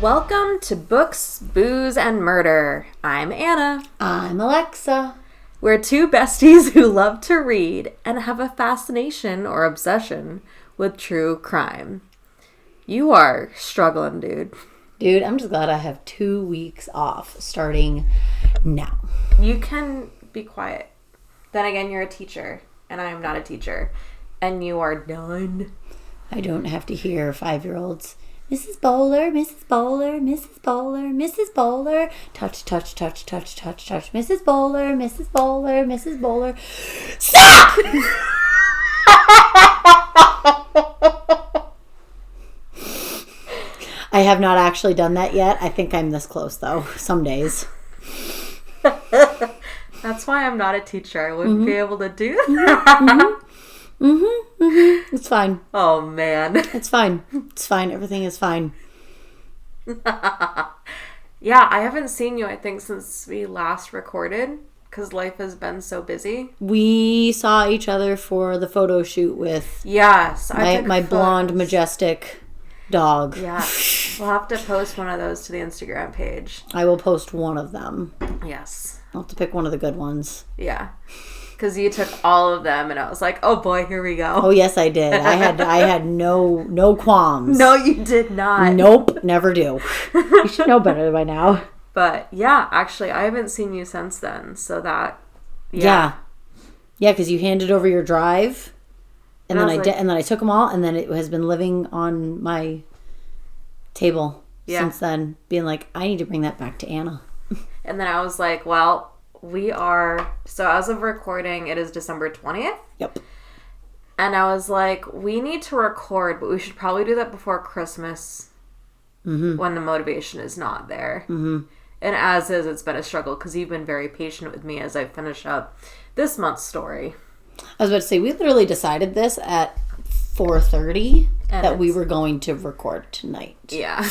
Welcome to Books, Booze, and Murder. I'm Anna. I'm Alexa. We're two besties who love to read and have a fascination or obsession with true crime. You are struggling, dude. Dude, I'm just glad I have 2 weeks off starting now. You can be quiet. Then again, you're a teacher, and I am not a teacher. And you are done. I don't have to hear 5-year-olds. Mrs. Bowler, Mrs. Bowler, Mrs. Bowler, Mrs. Bowler. Touch, touch, touch, touch, touch, touch. Mrs. Bowler, Mrs. Bowler, Mrs. Bowler. Stop! I have not actually done that yet. I think I'm this close, though, some days. That's why I'm not a teacher. I wouldn't be able to do that. It's fine. Oh, man. It's fine. It's fine. Everything is fine. Yeah, I haven't seen you, I think, since we last recorded, because life has been so busy. We saw each other for the photo shoot with my blonde, majestic dog. Yeah. We'll have to post one of those to the Instagram page. I will post one of them. Yes. I'll have to pick one of the good ones. Yeah. Because you took all of them, and I was like, oh boy, here we go. Oh, yes, I did. I had no qualms. No, you did not. Nope, never do. You should know better by now. But, yeah, actually, I haven't seen you since then, so that, Yeah, because you handed over your drive, and then I took them all, and then it has been living on my table since then, being like, I need to bring that back to Anna. And then I was like, well, so as of recording, it is December 20th. Yep. And I was like, we need to record, but we should probably do that before Christmas when the motivation is not there. Mm-hmm. And as is, it's been a struggle because you've been very patient with me as I finish up this month's story. I was about to say, we literally decided this at 4:30 that we were going to record tonight. Yeah.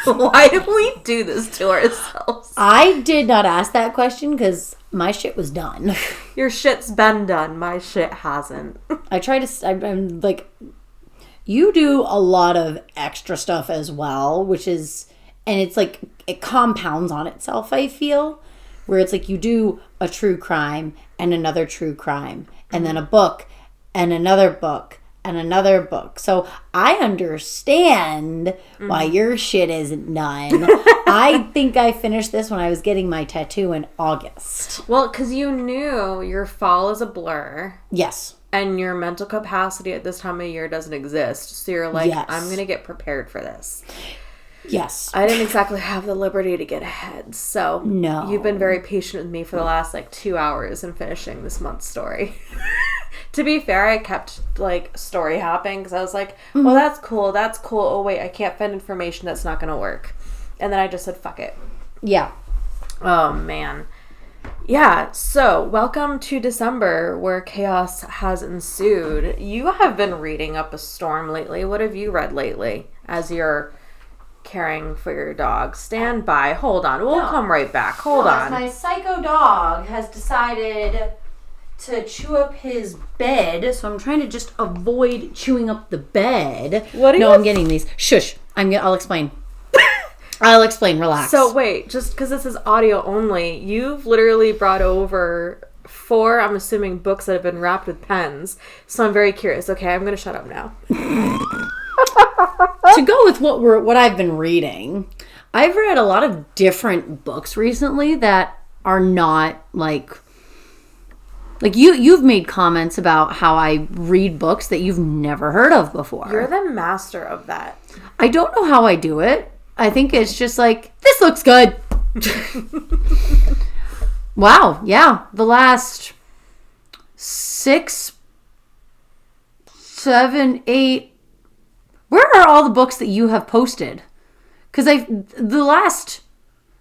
Why did we do this to ourselves? I did not ask that question because my shit was done. Your shit's been done. My shit hasn't. I'm like, you do a lot of extra stuff as well, and it's like, it compounds on itself, I feel, where it's like you do a true crime and another true crime and then a book and another book and another book. So I understand why your shit isn't done. I think I finished this when I was getting my tattoo in August. Well, because you knew your fall is a blur. Yes. And your mental capacity at this time of year doesn't exist. So you're like, yes. I'm going to get prepared for this. Yes. I didn't exactly have the liberty to get ahead. So no. You've been very patient with me for the last 2 hours in finishing this month's story. To be fair, I kept story hopping because I was like, well, that's cool. Oh, wait, I can't find information that's not going to work. And then I just said, fuck it. Yeah. Oh, man. Yeah, so welcome to December where chaos has ensued. You have been reading up a storm lately. What have you read lately as you're caring for your dog? Stand by. Hold on. We'll come right back. Hold on. My psycho dog has decided to chew up his bed, so I'm trying to just avoid chewing up the bed. I'm getting these. Shush. I'll explain. I'll explain. Relax. So wait, just because this is audio only, you've literally brought over 4, I'm assuming, books that have been wrapped with pens. So I'm very curious. Okay, I'm going to shut up now. To go with what I've been reading, I've read a lot of different books recently that are not like you've made comments about how I read books that you've never heard of before. You're the master of that. I don't know how I do it. I think it's just like, this looks good. Wow. Yeah. The last 6, 7, 8. Where are all the books that you have posted? Because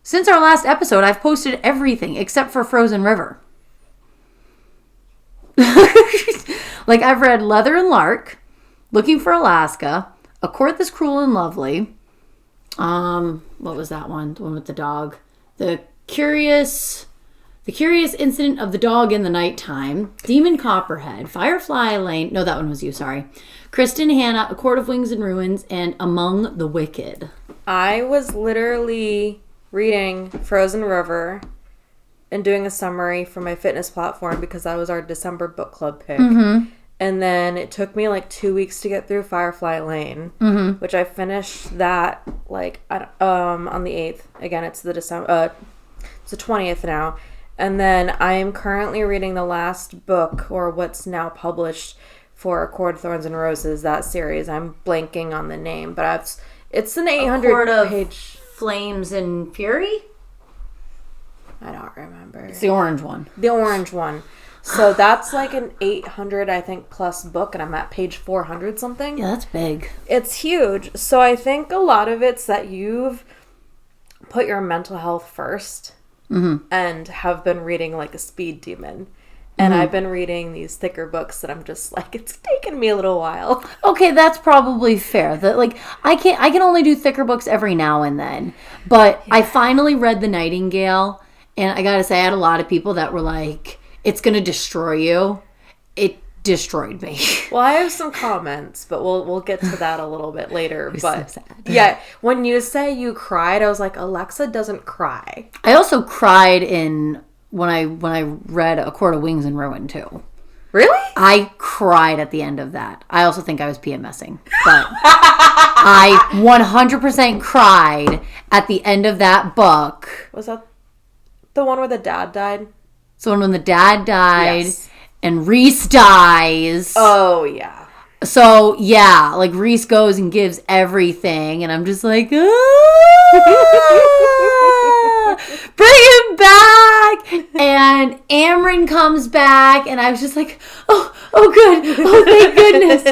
since our last episode, I've posted everything except for Frozen River. I've read Leather and Lark, Looking for Alaska, A Court That's Cruel and Lovely. What was that one? The one with the dog. The Curious Incident of the Dog in the Nighttime. Demon Copperhead. Firefly Lane. No, that one was you, sorry. Kristin Hannah, A Court of Wings and Ruins, and Among the Wicked. I was literally reading Frozen River and doing a summary for my fitness platform because that was our December book club pick. Mm-hmm. And then it took me like 2 weeks to get through Firefly Lane, which I finished that like on the 8th. Again, it's the 20th now. And then I am currently reading the last book, or what's now published, for A Court of Thorns and Roses, that series. I'm blanking on the name, but it's an 800 page... Flames and Fury? I don't remember. It's the orange one. The orange one. So that's like an 800, I think, plus book, and I'm at page 400 something. Yeah, that's big. It's huge. So I think a lot of it's that you've put your mental health first and have been reading like a speed demon. And I've been reading these thicker books that I'm just like, it's taken me a little while. Okay, that's probably fair. That like I can only do thicker books every now and then. But I finally read The Nightingale, and I gotta say, I had a lot of people that were like, it's gonna destroy you. It destroyed me. Well, I have some comments, but we'll get to that a little bit later. But so sad. Yeah, when you say you cried, I was like, Alexa doesn't cry. I also cried when I read A Court of Wings and Ruin too. Really? I cried at the end of that. I also think I was PMSing, but I 100% cried at the end of that book. Was that the one where the dad died? So when the dad died and Reese dies. Oh, yeah. So, yeah, like Reese goes and gives everything, and I'm just like, bring him back! And Amryn comes back, and I was just like, oh good, oh thank goodness.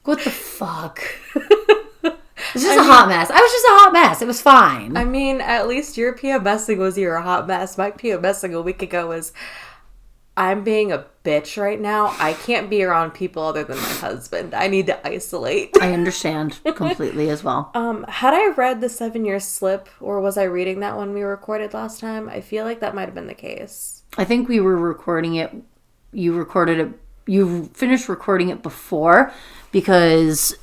What the fuck? It's just a hot mess. I was just a hot mess. It was fine. I mean, at least your PMSing was you're a hot mess. My PMSing a week ago was, I'm being a bitch right now. I can't be around people other than my husband. I need to isolate. I understand completely as well. Had I read The 7-Year Slip, or was I reading that when we recorded last time? I feel like that might have been the case. I think we were recording it. You recorded it. You finished recording it before, because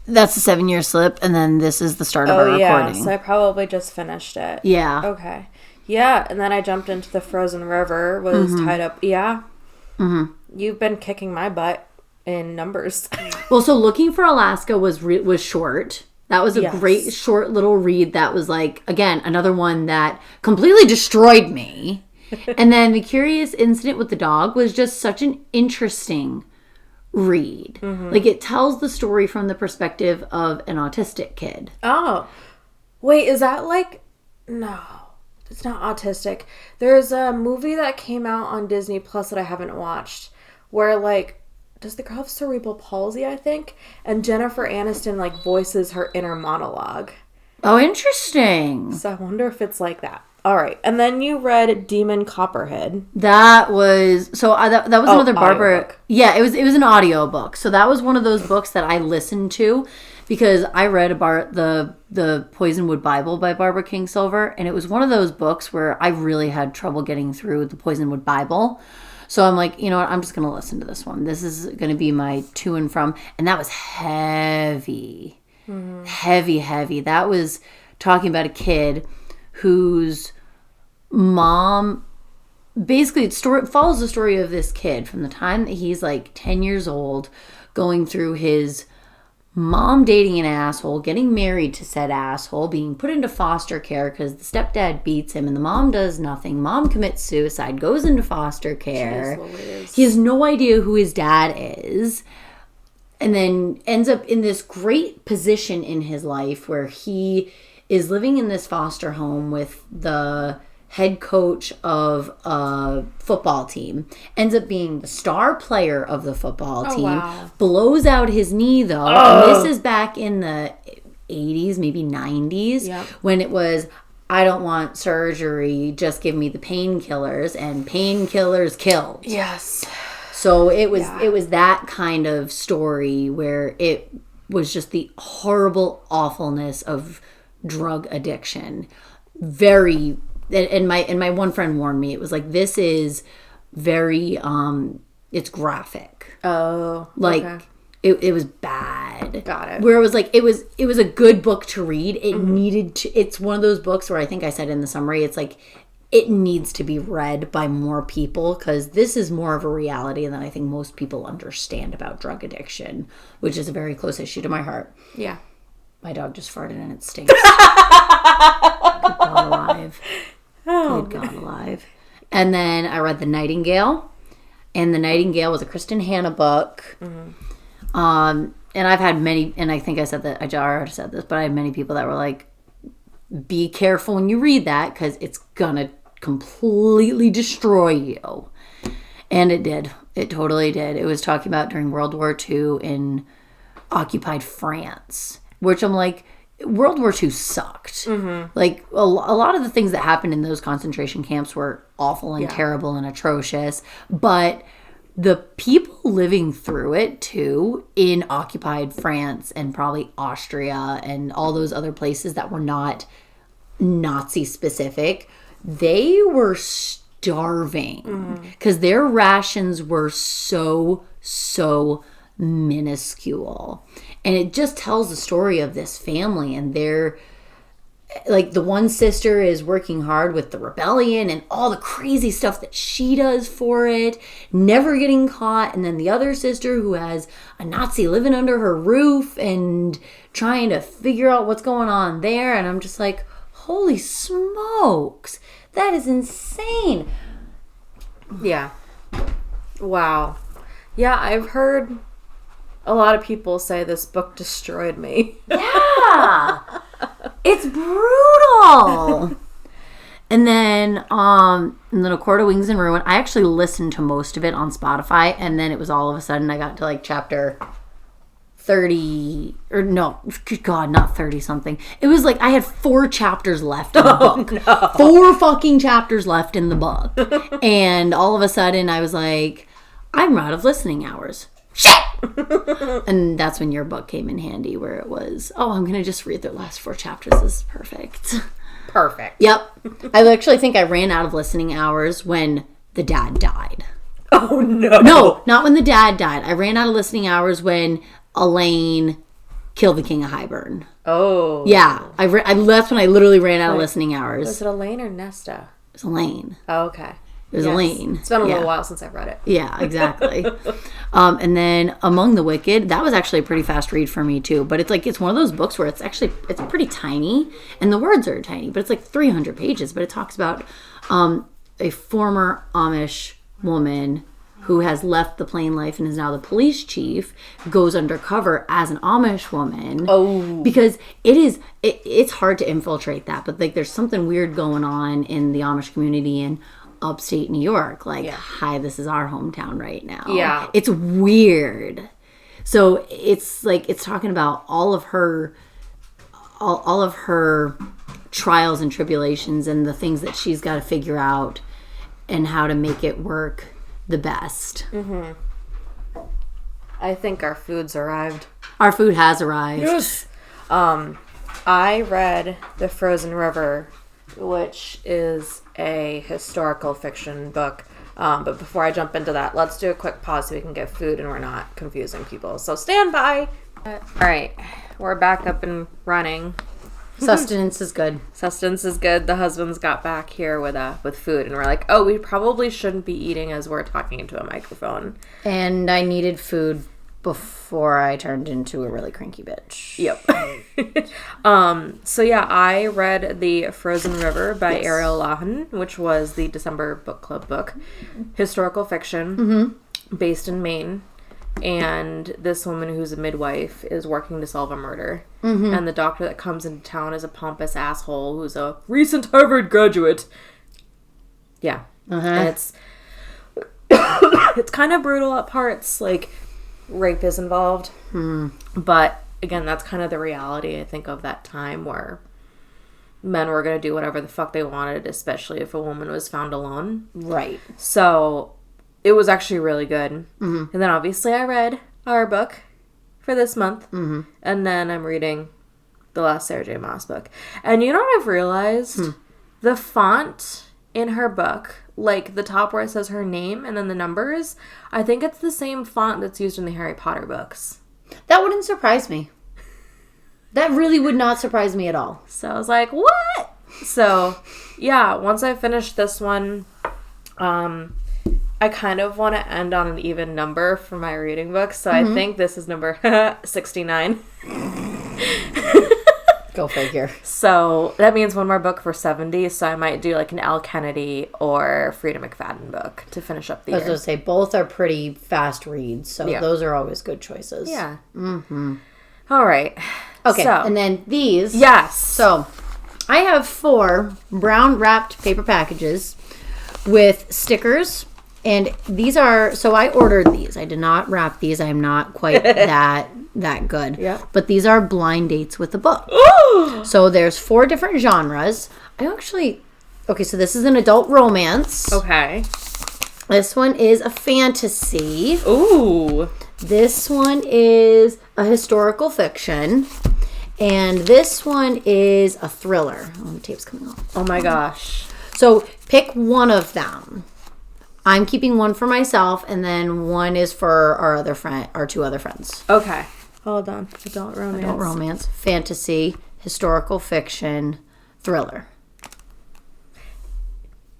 that's The 7-Year Slip, and then this is the start of our recording. So I probably just finished it. Yeah. Okay. Yeah, and then I jumped into the Frozen River, was tied up. Yeah. Mm-hmm. You've been kicking my butt in numbers. Well, so Looking for Alaska was short. That was a great short little read that was like, again, another one that completely destroyed me. And then The Curious Incident with the Dog was just such an interesting read. Mm-hmm. Like, it tells the story from the perspective of an autistic kid. Oh. Wait, is that like... No. It's not autistic. There's a movie that came out on Disney Plus that I haven't watched where, like, does the girl have cerebral palsy, I think? And Jennifer Aniston, like, voices her inner monologue. Oh, interesting. So I wonder if it's like that. All right. And then you read Demon Copperhead. That was... So that was another Barbara... Audiobook. Yeah, it was an audiobook. So that was one of those books that I listened to because I read the Poisonwood Bible by Barbara Kingsolver, and it was one of those books where I really had trouble getting through the Poisonwood Bible. So I'm like, you know what? I'm just going to listen to this one. This is going to be my to and from. And that was heavy. Mm-hmm. Heavy. That was talking about a kid whose mom... Basically, it follows the story of this kid from the time that he's like 10 years old, going through his mom dating an asshole, getting married to said asshole, being put into foster care because the stepdad beats him and the mom does nothing. Mom commits suicide, goes into foster care. He has no idea who his dad is. And then ends up in this great position in his life where he is living in this foster home with the head coach of a football team, ends up being the star player of the football team, blows out his knee though, and this is back in the 80s, maybe 90s, when it was, I don't want surgery, just give me the painkillers, and painkillers killed. Yes. So it was that kind of story where it was just the horrible awfulness of drug addiction. Very... And my one friend warned me. It was like, this is very, it's graphic. Oh. Like, okay. It was bad. Got it. Where it was like, it was a good book to read. It needed to, it's one of those books where I think I said in the summary, it's like, it needs to be read by more people because this is more of a reality than I think most people understand about drug addiction, which is a very close issue to my heart. Yeah. My dog just farted and it stinks. Good God alive. Good God alive. And then I read The Nightingale. And The Nightingale was a Kristin Hannah book. And I've had many, and I think I said that, I already said this, but I had many people that were like, be careful when you read that because it's going to completely destroy you. And it did. It totally did. It was talking about during World War II in occupied France, which I'm like, World War II sucked. Like a lot of the things that happened in those concentration camps were awful and terrible and atrocious, but the people living through it too in occupied France and probably Austria and all those other places that were not Nazi specific, they were starving because their rations were so minuscule. And it just tells the story of this family, and they're like, the one sister is working hard with the rebellion and all the crazy stuff that she does for it, never getting caught. And then the other sister who has a Nazi living under her roof and trying to figure out what's going on there. And I'm just like, holy smokes, that is insane. Yeah. Wow. Yeah, I've heard a lot of people say this book destroyed me. Yeah. It's brutal. And then A Court of Wings and Ruin. I actually listened to most of it on Spotify, and then it was all of a sudden I got to like chapter 30, or no, good God, not 30 something. It was like I had 4 chapters left in the book. No. 4 fucking chapters left in the book. And all of a sudden I was like, I'm out of listening hours. Shit! And that's when your book came in handy, where it was, I'm going to just read the last 4 chapters. This is perfect. Perfect. Yep. I actually think I ran out of listening hours when the dad died. Oh, no. No, not when the dad died. I ran out of listening hours when Elaine killed the King of Highburn. Oh. Yeah. That's when I literally ran out of listening hours. Was it Elaine or Nesta? It was Elaine. Oh, okay. It was Elaine. It's been a little while since I've read it. Yeah, exactly. And then Among the Wicked, that was actually a pretty fast read for me too. But it's one of those books where it's pretty tiny, and the words are tiny, but it's like 300 pages. But it talks about a former Amish woman who has left the plain life and is now the police chief, goes undercover as an Amish woman. Oh. Because it's hard to infiltrate that, but like there's something weird going on in the Amish community in upstate New York. Like, hi, this is our hometown right now. Yeah. It's weird. So it's like, it's talking about all of her trials and tribulations and the things that she's got to figure out and how to make it work the best. Mm-hmm. I think our food's arrived. Our food has arrived. Yes. I read The Frozen River, which is a historical fiction book. But before I jump into that, let's do a quick pause so we can get food and we're not confusing people. So stand by. All right. We're back up and running. Sustenance is good. Sustenance is good. The husbands got back here with food, and we're like, oh, we probably shouldn't be eating as we're talking into a microphone. And I needed food before I turned into a really cranky bitch. Yep. So yeah, I read The Frozen River by Ariel Lahan, which was the December book club book. Historical fiction, based in Maine. And this woman who's a midwife is working to solve a murder. And the doctor that comes into town is a pompous asshole who's a recent Harvard graduate. Yeah. And it's kind of brutal at parts. Like, rape is involved. But, again, that's kind of the reality, I think, of that time where men were going to do whatever the fuck they wanted, especially if a woman was found alone. Right. So it was actually really good. And then obviously I read our book for this month. And then I'm reading the last Sarah J. Maas book. And you know what I've realized? The font in her book, like the top where it says her name and then the numbers, I think it's the same font that's used in the Harry Potter books. That wouldn't surprise me. That really would not surprise me at all. So I was like, what? So, yeah, once I finish this one, I kind of want to end on an even number for my reading book. So I think this is number 69. Go figure. So that means one more book for 70. So I might do like an Al Kennedy or Frida McFadden book to finish up the year. I was going to say, both are pretty fast reads. So those are always good choices. Yeah. Mm-hmm. All right. Okay. So, and then these. Yes. So I have 4 brown wrapped paper packages with stickers. And these are, so I ordered these. I did not wrap these. I'm not quite that good. Yeah. But these are blind dates with the book. So there's 4 different genres. Okay, so this is an adult romance. Okay. This one is a fantasy. Ooh. This one is a historical fiction. And this one is a thriller. Oh, the tape's coming off. Oh my gosh. So pick one of them. I'm keeping one for myself, and then one is for our 2 other friends. Okay. Hold on. Adult romance. Fantasy, historical fiction, thriller.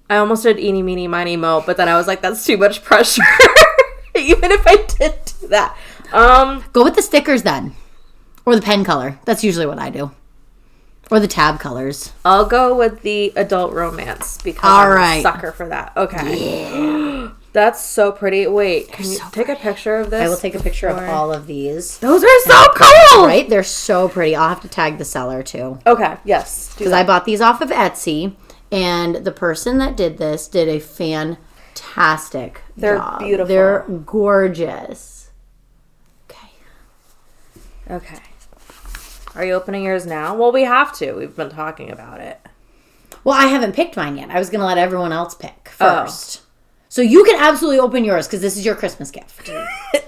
I almost did eeny, meeny, miny, mo, but then I was like, that's too much pressure. Even if I did do that. Go with the stickers then. Or the pen color. That's usually what I do. Or the tab colors. I'll go with the adult romance because I'm a sucker for that. Okay. Yeah. That's so pretty. Wait, can you take a picture of this? I will take a picture of all of these. Those are so cool! Right? They're so pretty. I'll have to tag the seller too. Okay, yes. Because I bought these off of Etsy, and the person that did this did a fantastic job. They're beautiful. They're gorgeous. Okay. Are you opening yours now? Well, we have to. We've been talking about it. Well, I haven't picked mine yet. I was going to let everyone else pick first. So you can absolutely open yours because this is your Christmas gift.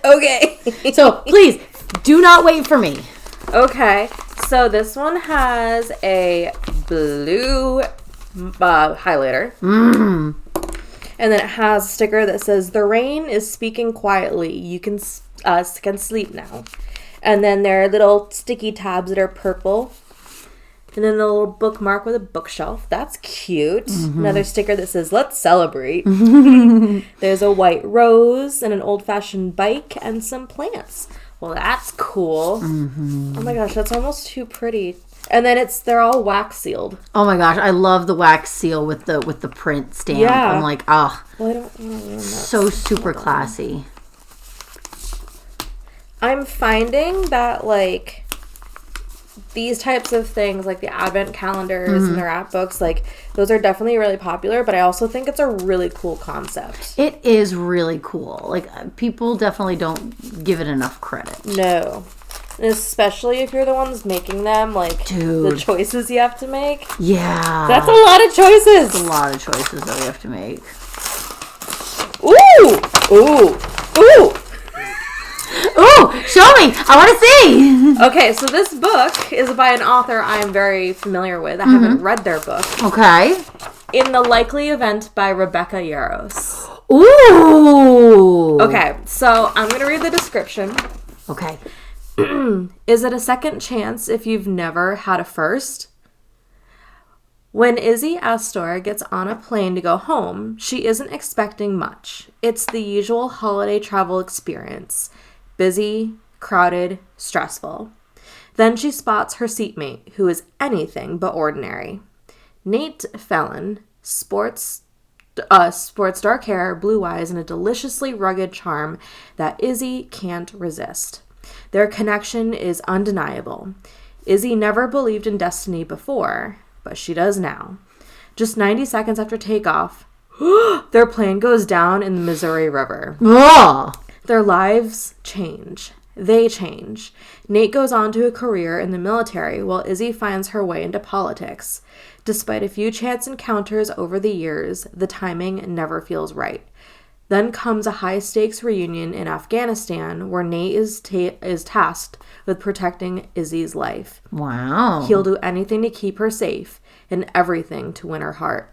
Okay. So please, do not wait for me. Okay. So this one has a blue highlighter. And then it has a sticker that says, "The rain is speaking quietly. You can sleep now." And then there are little sticky tabs that are purple. And then the little bookmark with a bookshelf. That's cute. Another sticker that says, "Let's celebrate." There's a white rose and an old-fashioned bike and some plants. Well, that's cool. Oh my gosh, that's almost too pretty. And then they're all wax sealed. Oh my gosh, I love the wax seal with the print stamp. Yeah. I'm like, well, I don't want to ruin that. So super classy. I'm finding that, like, these types of things, like the advent calendars and the wrap books, like, those are definitely really popular, but I also think it's a really cool concept. It is really cool. Like, people definitely don't give it enough credit. No. And especially if you're the ones making them, like, the choices you have to make. Yeah. That's a lot of choices. That's a lot of choices that we have to make. Ooh! Ooh! Ooh! Ooh, show me. I want to see. Okay, so this book is by an author I'm very familiar with. I haven't read their book. Okay. In the Likely Event by Rebecca Yarros. Ooh. Okay, so I'm going to read the description. Okay. Is it a second chance if you've never had a first? When Izzy Astor gets on a plane to go home, she isn't expecting much. It's the usual holiday travel experience. Busy, crowded, stressful. Then she spots her seatmate, who is anything but ordinary. Nate Fallon sports dark hair, blue eyes, and a deliciously rugged charm that Izzy can't resist. Their connection is undeniable. Izzy never believed in destiny before, but she does now. Just 90 seconds after takeoff, their plane goes down in the Missouri River. Their lives change. They change. Nate goes on to a career in the military while Izzy finds her way into politics. Despite a few chance encounters over the years, the timing never feels right. Then comes a high-stakes reunion in Afghanistan where Nate is tasked with protecting Izzy's life. Wow. He'll do anything to keep her safe and everything to win her heart.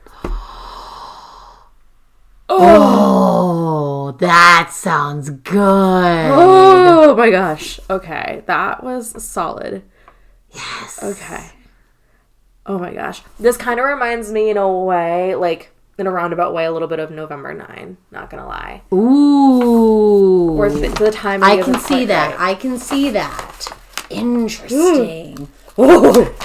Oh, Oh, that sounds good. Oh my gosh. Okay, that was solid. Yes. Okay. Oh my gosh. This kind of reminds me in a way, like in a roundabout way, a little bit of November 9. Not gonna lie. Ooh. Or the time. I can see that. I can see that. Interesting. Oh,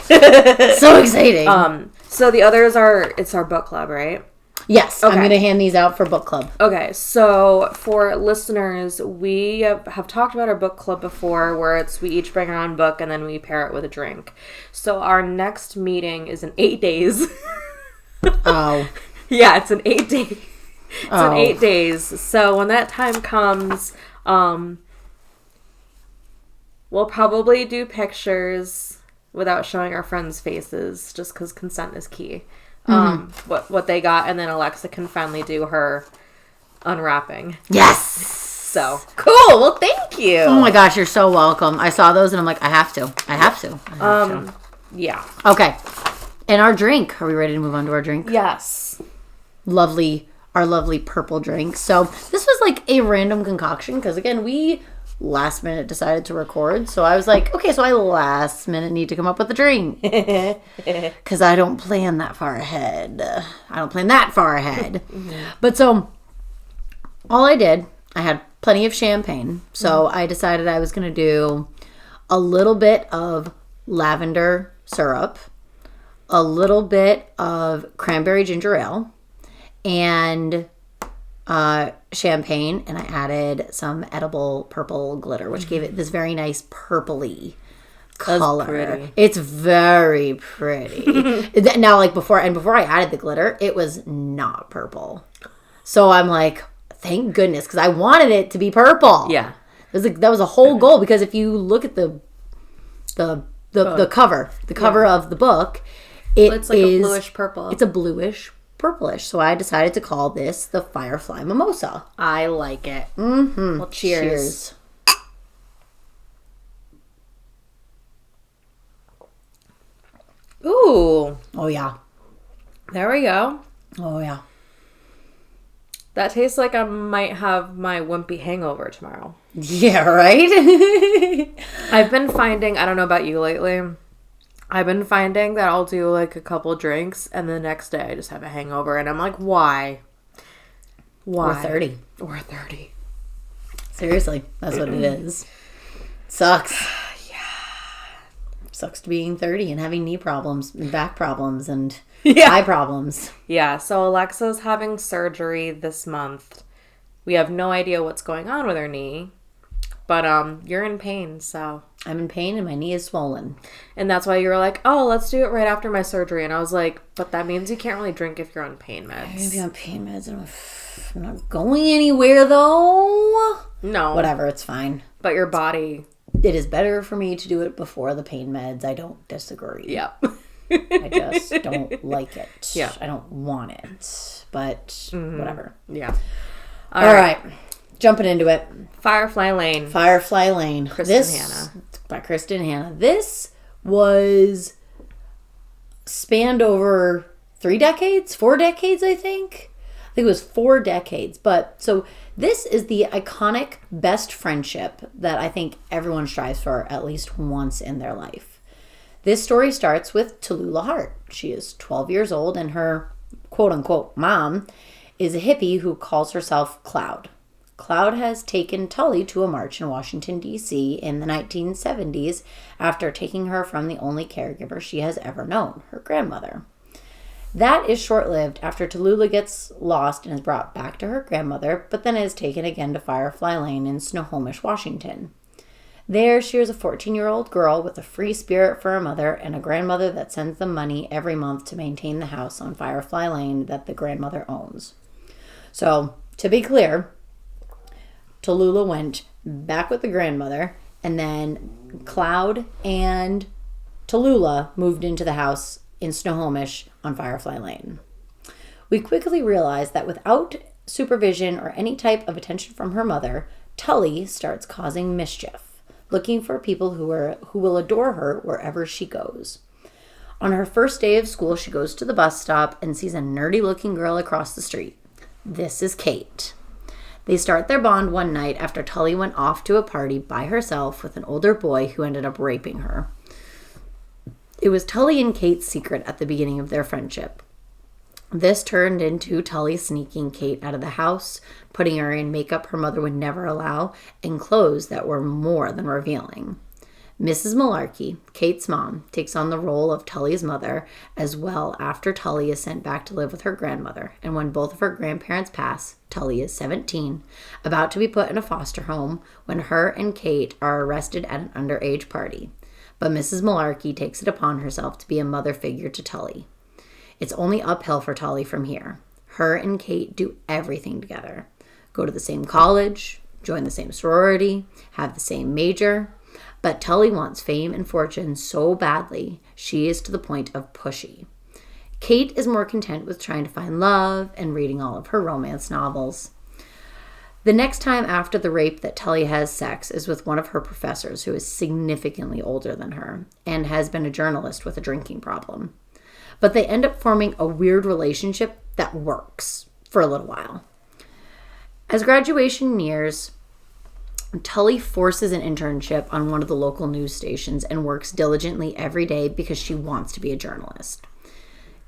so exciting. So the others it's our book club, right? Yes, Okay. I'm going to hand these out for book club. Okay, so for listeners, we have talked about our book club before where we each bring our own book and then we pair it with a drink. So our next meeting is in 8 days. Oh. Yeah, it's an 8 day. It's in 8 days. So when that time comes, we'll probably do pictures without showing our friends' faces just because consent is key. What they got, and then Alexa can finally do her unwrapping. Yes. So cool. Well, thank you. Oh my gosh, you're so welcome. I saw those and I'm like, I have to. Yeah. Okay. And our drink. Are we ready to move on to our drink? Yes. Our lovely purple drink. So this was like a random concoction because again, we last minute decided to record. So I was like, okay, so I last minute need to come up with a drink because I don't plan that far ahead. But so all I did, I had plenty of champagne. So I decided I was going to do a little bit of lavender syrup, a little bit of cranberry ginger ale, and champagne, and I added some edible purple glitter, which gave it this very nice purpley color. Pretty. It's very pretty. Now, like before I added the glitter, it was not purple. So I'm like, thank goodness, because I wanted it to be purple. Yeah. That was a whole goal, because if you look at the cover of the book, It's like a bluish purple. It's a bluish purplish. So I decided to call this the Firefly Mimosa. I like it. Mm-hmm. Well, cheers. Ooh. Oh yeah. There we go. Oh yeah. That tastes like I might have my wimpy hangover tomorrow. Yeah, right? I've been finding, I don't know about you lately, I've been finding that I'll do like a couple drinks and the next day I just have a hangover and I'm like, why? Or 30. Or 30. Seriously, that's what it is. Sucks. Yeah. Sucks to being 30 and having knee problems and back problems and eye problems. Yeah, so Alexa's having surgery this month. We have no idea what's going on with her knee. But you're in pain, so. I'm in pain and my knee is swollen. And that's why you were like, oh, let's do it right after my surgery. And I was like, but that means you can't really drink if you're on pain meds. I'm going to be on pain meds and I'm not going anywhere though. No. Whatever, it's fine. But your body. It is better for me to do it before the pain meds. I don't disagree. Yep. I just don't like it. Yeah. I don't want it. But whatever. Yeah. All right. Jumping into it. Firefly Lane. Firefly Lane. Kristin Hannah. By Kristin Hannah. This was spanned over 4 decades, I think. I think it was 4 decades. But so this is the iconic best friendship that I think everyone strives for at least once in their life. This story starts with Tallulah Hart. She is 12 years old and her quote-unquote mom is a hippie who calls herself Cloud. Cloud has taken Tully to a march in Washington, D.C. in the 1970s after taking her from the only caregiver she has ever known, her grandmother. That is short-lived after Tallulah gets lost and is brought back to her grandmother, but then is taken again to Firefly Lane in Snohomish, Washington. There, she is a 14-year-old girl with a free spirit for a mother and a grandmother that sends them money every month to maintain the house on Firefly Lane that the grandmother owns. So, to be clear, Tallulah went back with the grandmother, and then Cloud and Tallulah moved into the house in Snohomish on Firefly Lane. We quickly realized that without supervision or any type of attention from her mother, Tully starts causing mischief, looking for people who will adore her wherever she goes. On her first day of school, she goes to the bus stop and sees a nerdy-looking girl across the street. This is Kate. They start their bond one night after Tully went off to a party by herself with an older boy who ended up raping her. It was Tully and Kate's secret at the beginning of their friendship. This turned into Tully sneaking Kate out of the house, putting her in makeup her mother would never allow, and clothes that were more than revealing. Mrs. Malarkey, Kate's mom, takes on the role of Tully's mother as well after Tully is sent back to live with her grandmother. And when both of her grandparents pass, Tully is 17, about to be put in a foster home when her and Kate are arrested at an underage party. But Mrs. Malarkey takes it upon herself to be a mother figure to Tully. It's only uphill for Tully from here. Her and Kate do everything together. Go to the same college, join the same sorority, have the same major. But Tully wants fame and fortune so badly, she is to the point of pushy. Kate is more content with trying to find love and reading all of her romance novels. The next time after the rape that Tully has sex is with one of her professors who is significantly older than her and has been a journalist with a drinking problem. But they end up forming a weird relationship that works for a little while. As graduation nears, Tully forces an internship on one of the local news stations and works diligently every day because she wants to be a journalist.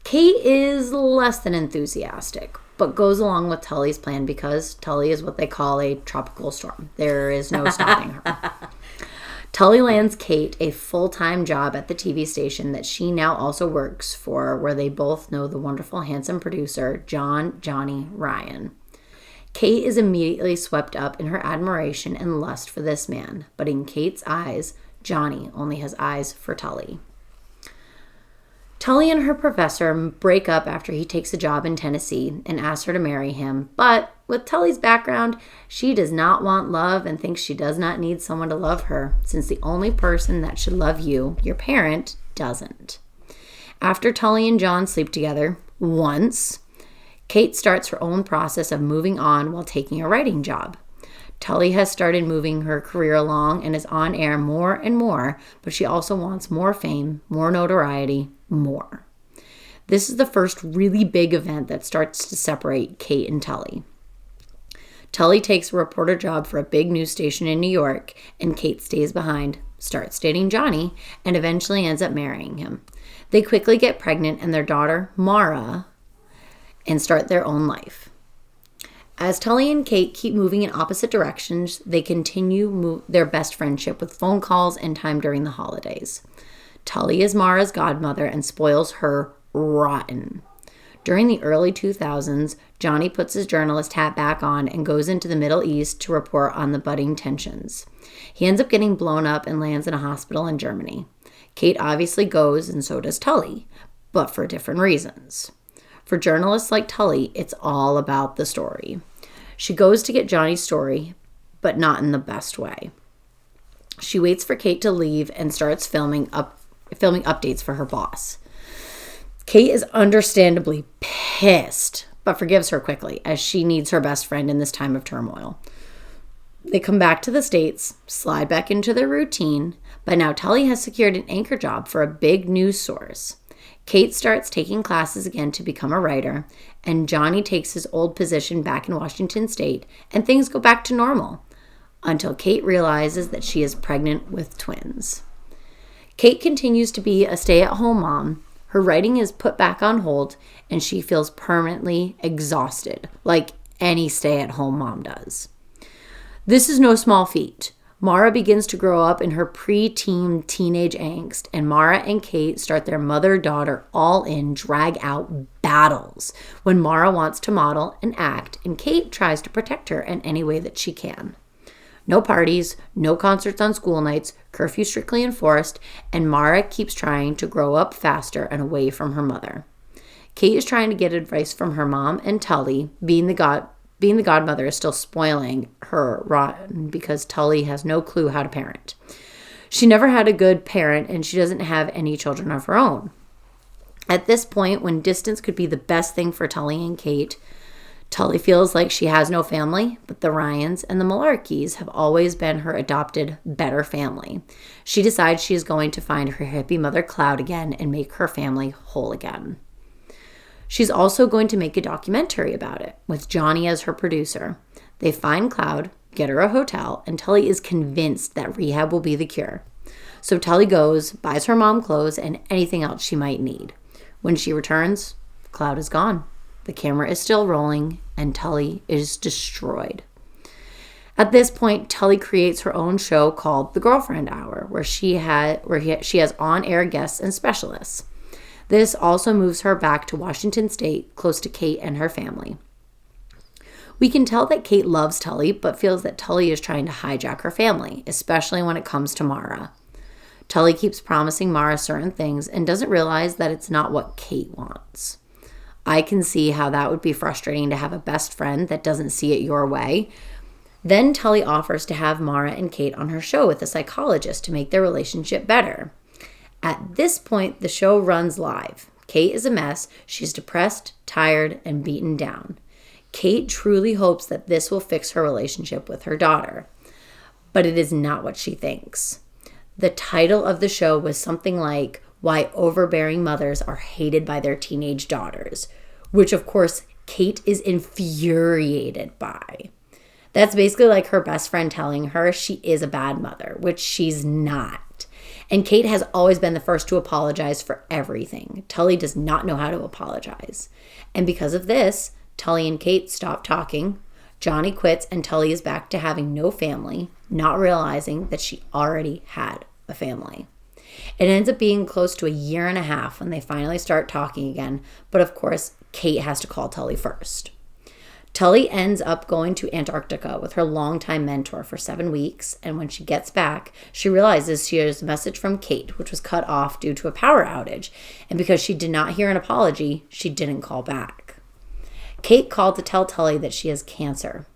Kate is less than enthusiastic, but goes along with Tully's plan because Tully is what they call a tropical storm. There is no stopping her. Tully lands Kate a full-time job at the TV station that she now also works for, where they both know the wonderful, handsome producer, Johnny Ryan. Kate is immediately swept up in her admiration and lust for this man, but in Kate's eyes, Johnny only has eyes for Tully. Tully and her professor break up after he takes a job in Tennessee and asks her to marry him, but with Tully's background, she does not want love and thinks she does not need someone to love her, since the only person that should love you, your parent, doesn't. After Tully and John sleep together once, Kate starts her own process of moving on while taking a writing job. Tully has started moving her career along and is on air more and more, but she also wants more fame, more notoriety, more. This is the first really big event that starts to separate Kate and Tully. Tully takes a reporter job for a big news station in New York, and Kate stays behind, starts dating Johnny, and eventually ends up marrying him. They quickly get pregnant, and their daughter, Mara, and start their own life. As Tully and Kate keep moving in opposite directions, they continue their best friendship with phone calls and time during the holidays. Tully is Mara's godmother and spoils her rotten. During the early 2000s, Johnny puts his journalist hat back on and goes into the Middle East to report on the budding tensions. He ends up getting blown up and lands in a hospital in Germany. Kate obviously goes, and so does Tully, but for different reasons. For journalists like Tully, it's all about the story. She goes to get Johnny's story, but not in the best way. She waits for Kate to leave and starts filming updates for her boss. Kate is understandably pissed, but forgives her quickly, as she needs her best friend in this time of turmoil. They come back to the States, slide back into their routine, but now Tully has secured an anchor job for a big news source. Kate starts taking classes again to become a writer, and Johnny takes his old position back in Washington State, and things go back to normal, until Kate realizes that she is pregnant with twins. Kate continues to be a stay-at-home mom. Her writing is put back on hold, and she feels permanently exhausted, like any stay-at-home mom does. This is no small feat. Mara begins to grow up in her pre-teen teenage angst, and Mara and Kate start their mother-daughter all-in drag-out battles when Mara wants to model and act, and Kate tries to protect her in any way that she can. No parties, no concerts on school nights, curfew strictly enforced, and Mara keeps trying to grow up faster and away from her mother. Kate is trying to get advice from her mom, and Tully, being the godmother, is still spoiling her rotten because Tully has no clue how to parent. She never had a good parent, and she doesn't have any children of her own. At this point, when distance could be the best thing for Tully and Kate, Tully feels like she has no family, but the Ryans and the Malarkeys have always been her adopted, better family. She decides she is going to find her hippie mother Cloud again and make her family whole again. She's also going to make a documentary about it, with Johnny as her producer. They find Cloud, get her a hotel, and Tully is convinced that rehab will be the cure. So Tully goes, buys her mom clothes, and anything else she might need. When she returns, Cloud is gone. The camera is still rolling, and Tully is destroyed. At this point, Tully creates her own show called The Girlfriend Hour, where she has on-air guests and specialists. This also moves her back to Washington State, close to Kate and her family. We can tell that Kate loves Tully, but feels that Tully is trying to hijack her family, especially when it comes to Mara. Tully keeps promising Mara certain things and doesn't realize that it's not what Kate wants. I can see how that would be frustrating to have a best friend that doesn't see it your way. Then Tully offers to have Mara and Kate on her show with a psychologist to make their relationship better. At this point, the show runs live. Kate is a mess. She's depressed, tired, and beaten down. Kate truly hopes that this will fix her relationship with her daughter. But it is not what she thinks. The title of the show was something like, Why Overbearing Mothers Are Hated by Their Teenage Daughters, which of course Kate is infuriated by. That's basically like her best friend telling her she is a bad mother, which she's not. And Kate has always been the first to apologize for everything. Tully does not know how to apologize. And because of this, Tully and Kate stop talking. Johnny quits and Tully is back to having no family, not realizing that she already had a family. It ends up being close to a year and a half when they finally start talking again, but of course, Kate has to call Tully first. Tully ends up going to Antarctica with her longtime mentor for 7 weeks, and when she gets back, she realizes she has a message from Kate, which was cut off due to a power outage, and because she did not hear an apology, she didn't call back. Kate called to tell Tully that she has cancer,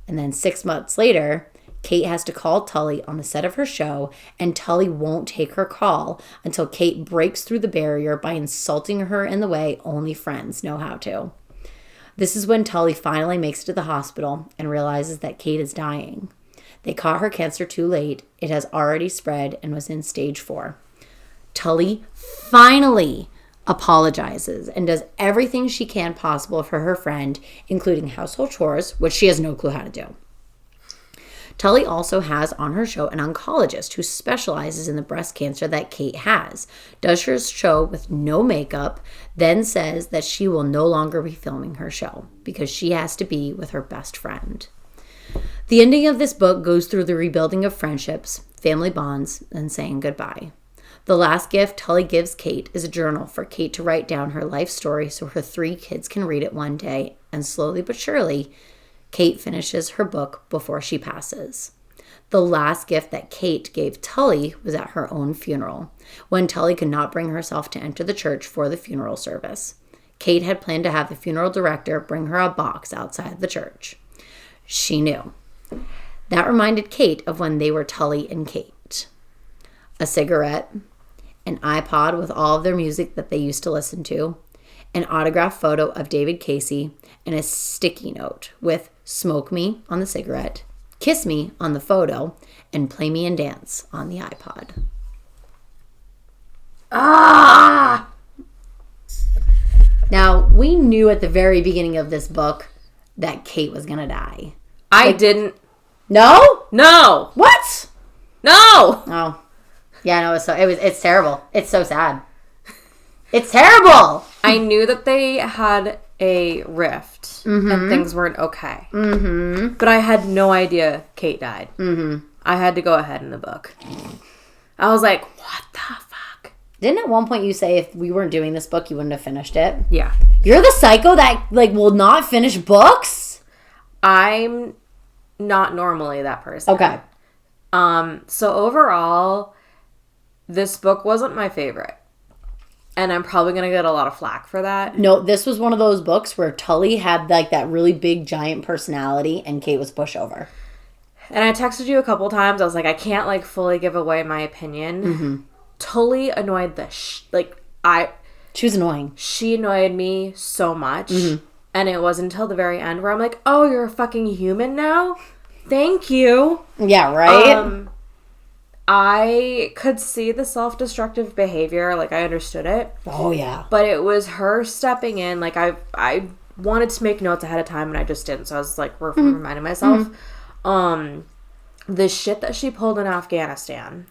and then 6 months later, Kate has to call Tully on the set of her show, and Tully won't take her call until Kate breaks through the barrier by insulting her in the way only friends know how to. This is when Tully finally makes it to the hospital and realizes that Kate is dying. They caught her cancer too late. It has already spread and was in stage 4. Tully finally apologizes and does everything she can possible for her friend, including household chores, which she has no clue how to do. Tully also has on her show an oncologist who specializes in the breast cancer that Kate has, does her show with no makeup, then says that she will no longer be filming her show because she has to be with her best friend. The ending of this book goes through the rebuilding of friendships, family bonds, and saying goodbye. The last gift Tully gives Kate is a journal for Kate to write down her life story so her 3 kids can read it one day, and slowly but surely, Kate finishes her book before she passes. The last gift that Kate gave Tully was at her own funeral, when Tully could not bring herself to enter the church for the funeral service. Kate had planned to have the funeral director bring her a box outside the church. She knew. That reminded Kate of when they were Tully and Kate. A cigarette, an iPod with all of their music that they used to listen to, an autographed photo of David Casey, and a sticky note with "Smoke Me" on the cigarette, "Kiss Me" on the photo, and "Play Me and Dance" on the iPod. Ah! Now, we knew at the very beginning of this book that Kate was going to die. I didn't. No? No! What? No! Oh. Yeah, no, it's terrible. It's so sad. It's terrible! I knew that they had a rift and things weren't okay. Mm-hmm. But I had no idea Kate died. Mm-hmm. I had to go ahead in the book. I was like, what the fuck? Didn't at one point you say if we weren't doing this book, you wouldn't have finished it? Yeah. You're the psycho that, will not finish books? I'm not normally that person. Okay. So overall, this book wasn't my favorite. And I'm probably going to get a lot of flack for that. No, this was one of those books where Tully had that really big giant personality and Kate was pushover. And I texted you a couple times. I was like, I can't fully give away my opinion. Mm-hmm. Tully annoyed the She was annoying. She annoyed me so much. Mm-hmm. And it was until the very end where I'm like, oh, you're a fucking human now? Thank you. Yeah, right? I could see the self-destructive behavior. I understood it. Oh, yeah. But it was her stepping in. I wanted to make notes ahead of time and I just didn't. So I was like reminding myself. The shit that she pulled in Afghanistan.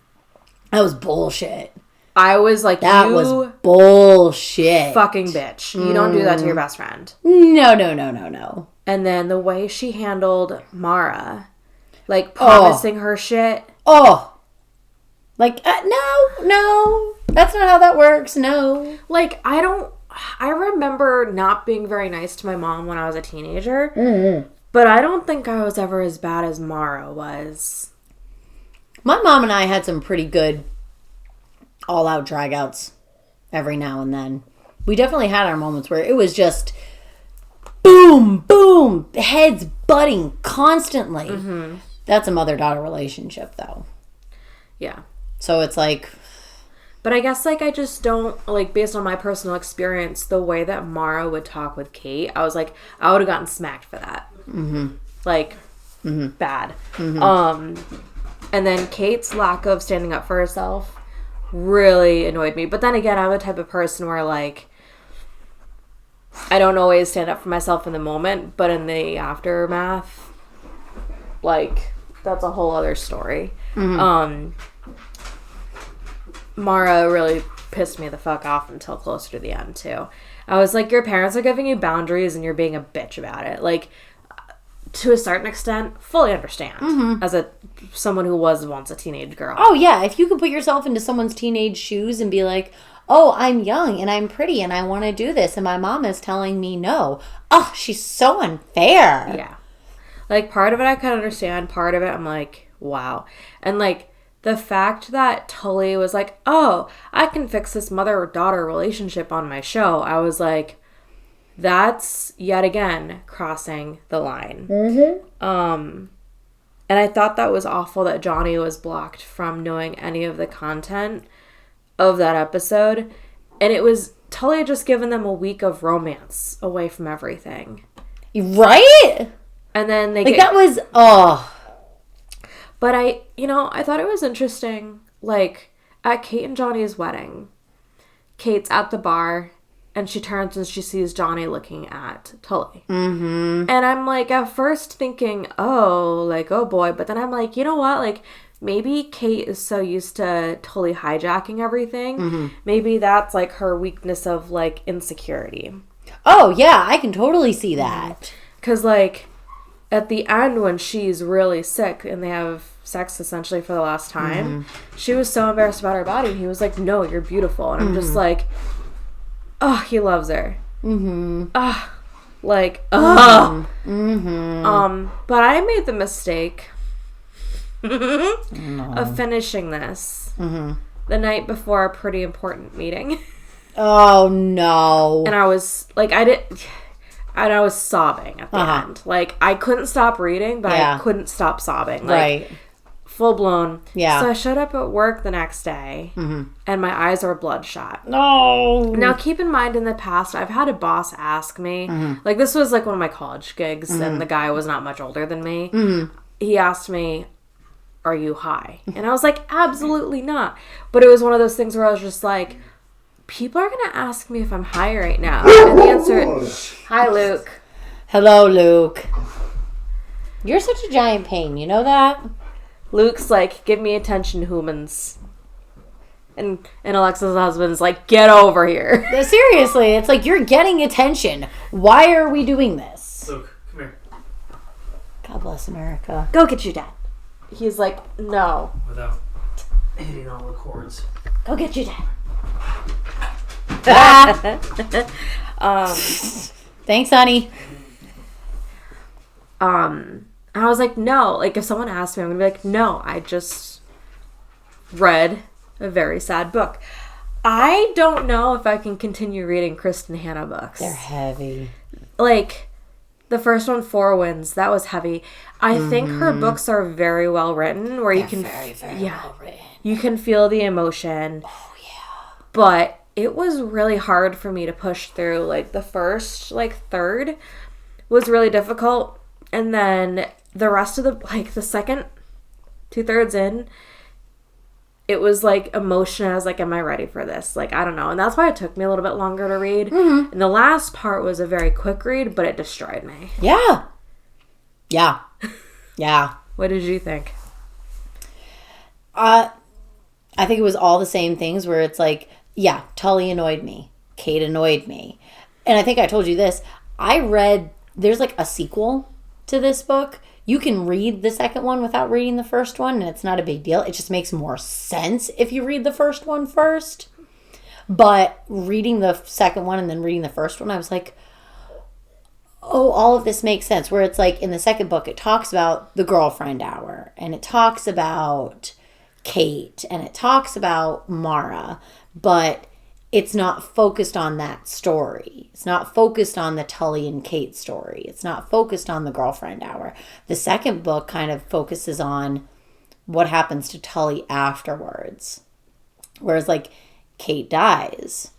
That was bullshit. I was like, that was bullshit. Fucking bitch. You don't do that to your best friend. No. And then the way she handled Mara, like promising her shit. Oh. Like, no. That's not how that works. No. Like, I remember not being very nice to my mom when I was a teenager. Mm-hmm. But I don't think I was ever as bad as Mara was. My mom and I had some pretty good all-out dragouts every now and then. We definitely had our moments where it was just boom, boom, heads butting constantly. Mm-hmm. That's a mother-daughter relationship, though. Yeah. So it's like... But I guess, like, I just don't, like, based on my personal experience, the way that Mara would talk with Kate, I was like, I would have gotten smacked for that. Mm-hmm. Like, bad. Mm-hmm. And then Kate's lack of standing up for herself really annoyed me. But then again, I'm the type of person where, like, I don't always stand up for myself in the moment, but in the aftermath, like, that's a whole other story. Mm-hmm. Mara really pissed me the fuck off until closer to the end, too. I was like, your parents are giving you boundaries and you're being a bitch about it. Like, to a certain extent, fully understand. As someone who was once a teenage girl. Oh, yeah. If you could put yourself into someone's teenage shoes and be like, oh, I'm young and I'm pretty and I want to do this and my mom is telling me no. Oh, she's so unfair. Yeah. Like, part of it I could understand. Part of it I'm like, wow. And, like, the fact that Tully was like, oh, I can fix this mother-daughter relationship on my show. I was like, that's, yet again, crossing the line. And I thought that was awful that Johnny was blocked from knowing any of the content of that episode. And it was, Tully had just given them a week of romance away from everything. Right? And then they that was, oh... But I thought it was interesting, like, at Kate and Johnny's wedding, Kate's at the bar, and she turns and she sees Johnny looking at Tully. Mm-hmm. And I'm, like, at first thinking, oh boy, but then I'm like, you know what, like, maybe Kate is so used to Tully hijacking everything, maybe that's, like, her weakness of, like, insecurity. Oh, yeah, I can totally see that. Because, like... At the end, when she's really sick and they have sex essentially for the last time, she was so embarrassed about her body. And he was like, no, you're beautiful. And I'm just like, oh, he loves her. But I made the mistake of finishing this the night before a pretty important meeting. Oh, no. And I was like, and I was sobbing at the end. Like, I couldn't stop reading, but I couldn't stop sobbing. Like, full blown. Yeah. So I showed up at work the next day, and my eyes were bloodshot. No. Now, keep in mind, in the past, I've had a boss ask me, like, this was, like, one of my college gigs, and the guy was not much older than me. He asked me, are you high? And I was like, absolutely not. But it was one of those things where I was just like... People are going to ask me if I'm high right now. And the answer is, hi, Luke. Hello, Luke. You're such a giant pain. You know that? Luke's like, give me attention, humans. And Alexa's husband's like, get over here. Seriously, it's like, you're getting attention. Why are we doing this? Luke, come here. God bless America. Go get your dad. He's like, no. Without hitting all the chords. Go get your dad. Thanks, honey. And I was like, no. Like, if someone asked me, I'm gonna be like, no, I just read a very sad book. I don't know if I can continue reading Kristin Hannah books. They're heavy. Like, the first one, Four Winds, that was heavy. I think her books are very well written, where you can very well written. You can feel the emotion. Oh yeah. But it was really hard for me to push through. Like, the first, like, third was really difficult. And then the rest of the, like, the second 2/3 in, it was like emotion. I was like, am I ready for this? Like, I don't know. And that's why it took me a little bit longer to read. Mm-hmm. And the last part was a very quick read, but it destroyed me. Yeah. Yeah. Yeah. What did you think? I think it was all the same things where it's like, yeah, Tully annoyed me. Kate annoyed me. And I think I told you this. There's like a sequel to this book. You can read the second one without reading the first one, and it's not a big deal. It just makes more sense if you read the first one first. But reading the second one and then reading the first one, I was like, oh, all of this makes sense. Where it's like in the second book, it talks about the girlfriend hour, and it talks about Kate, and it talks about Mara, but it's not focused on that story. It's not focused on the Tully and Kate story. It's not focused on the girlfriend hour. The second book kind of focuses on what happens to Tully afterwards. Whereas like Kate dies.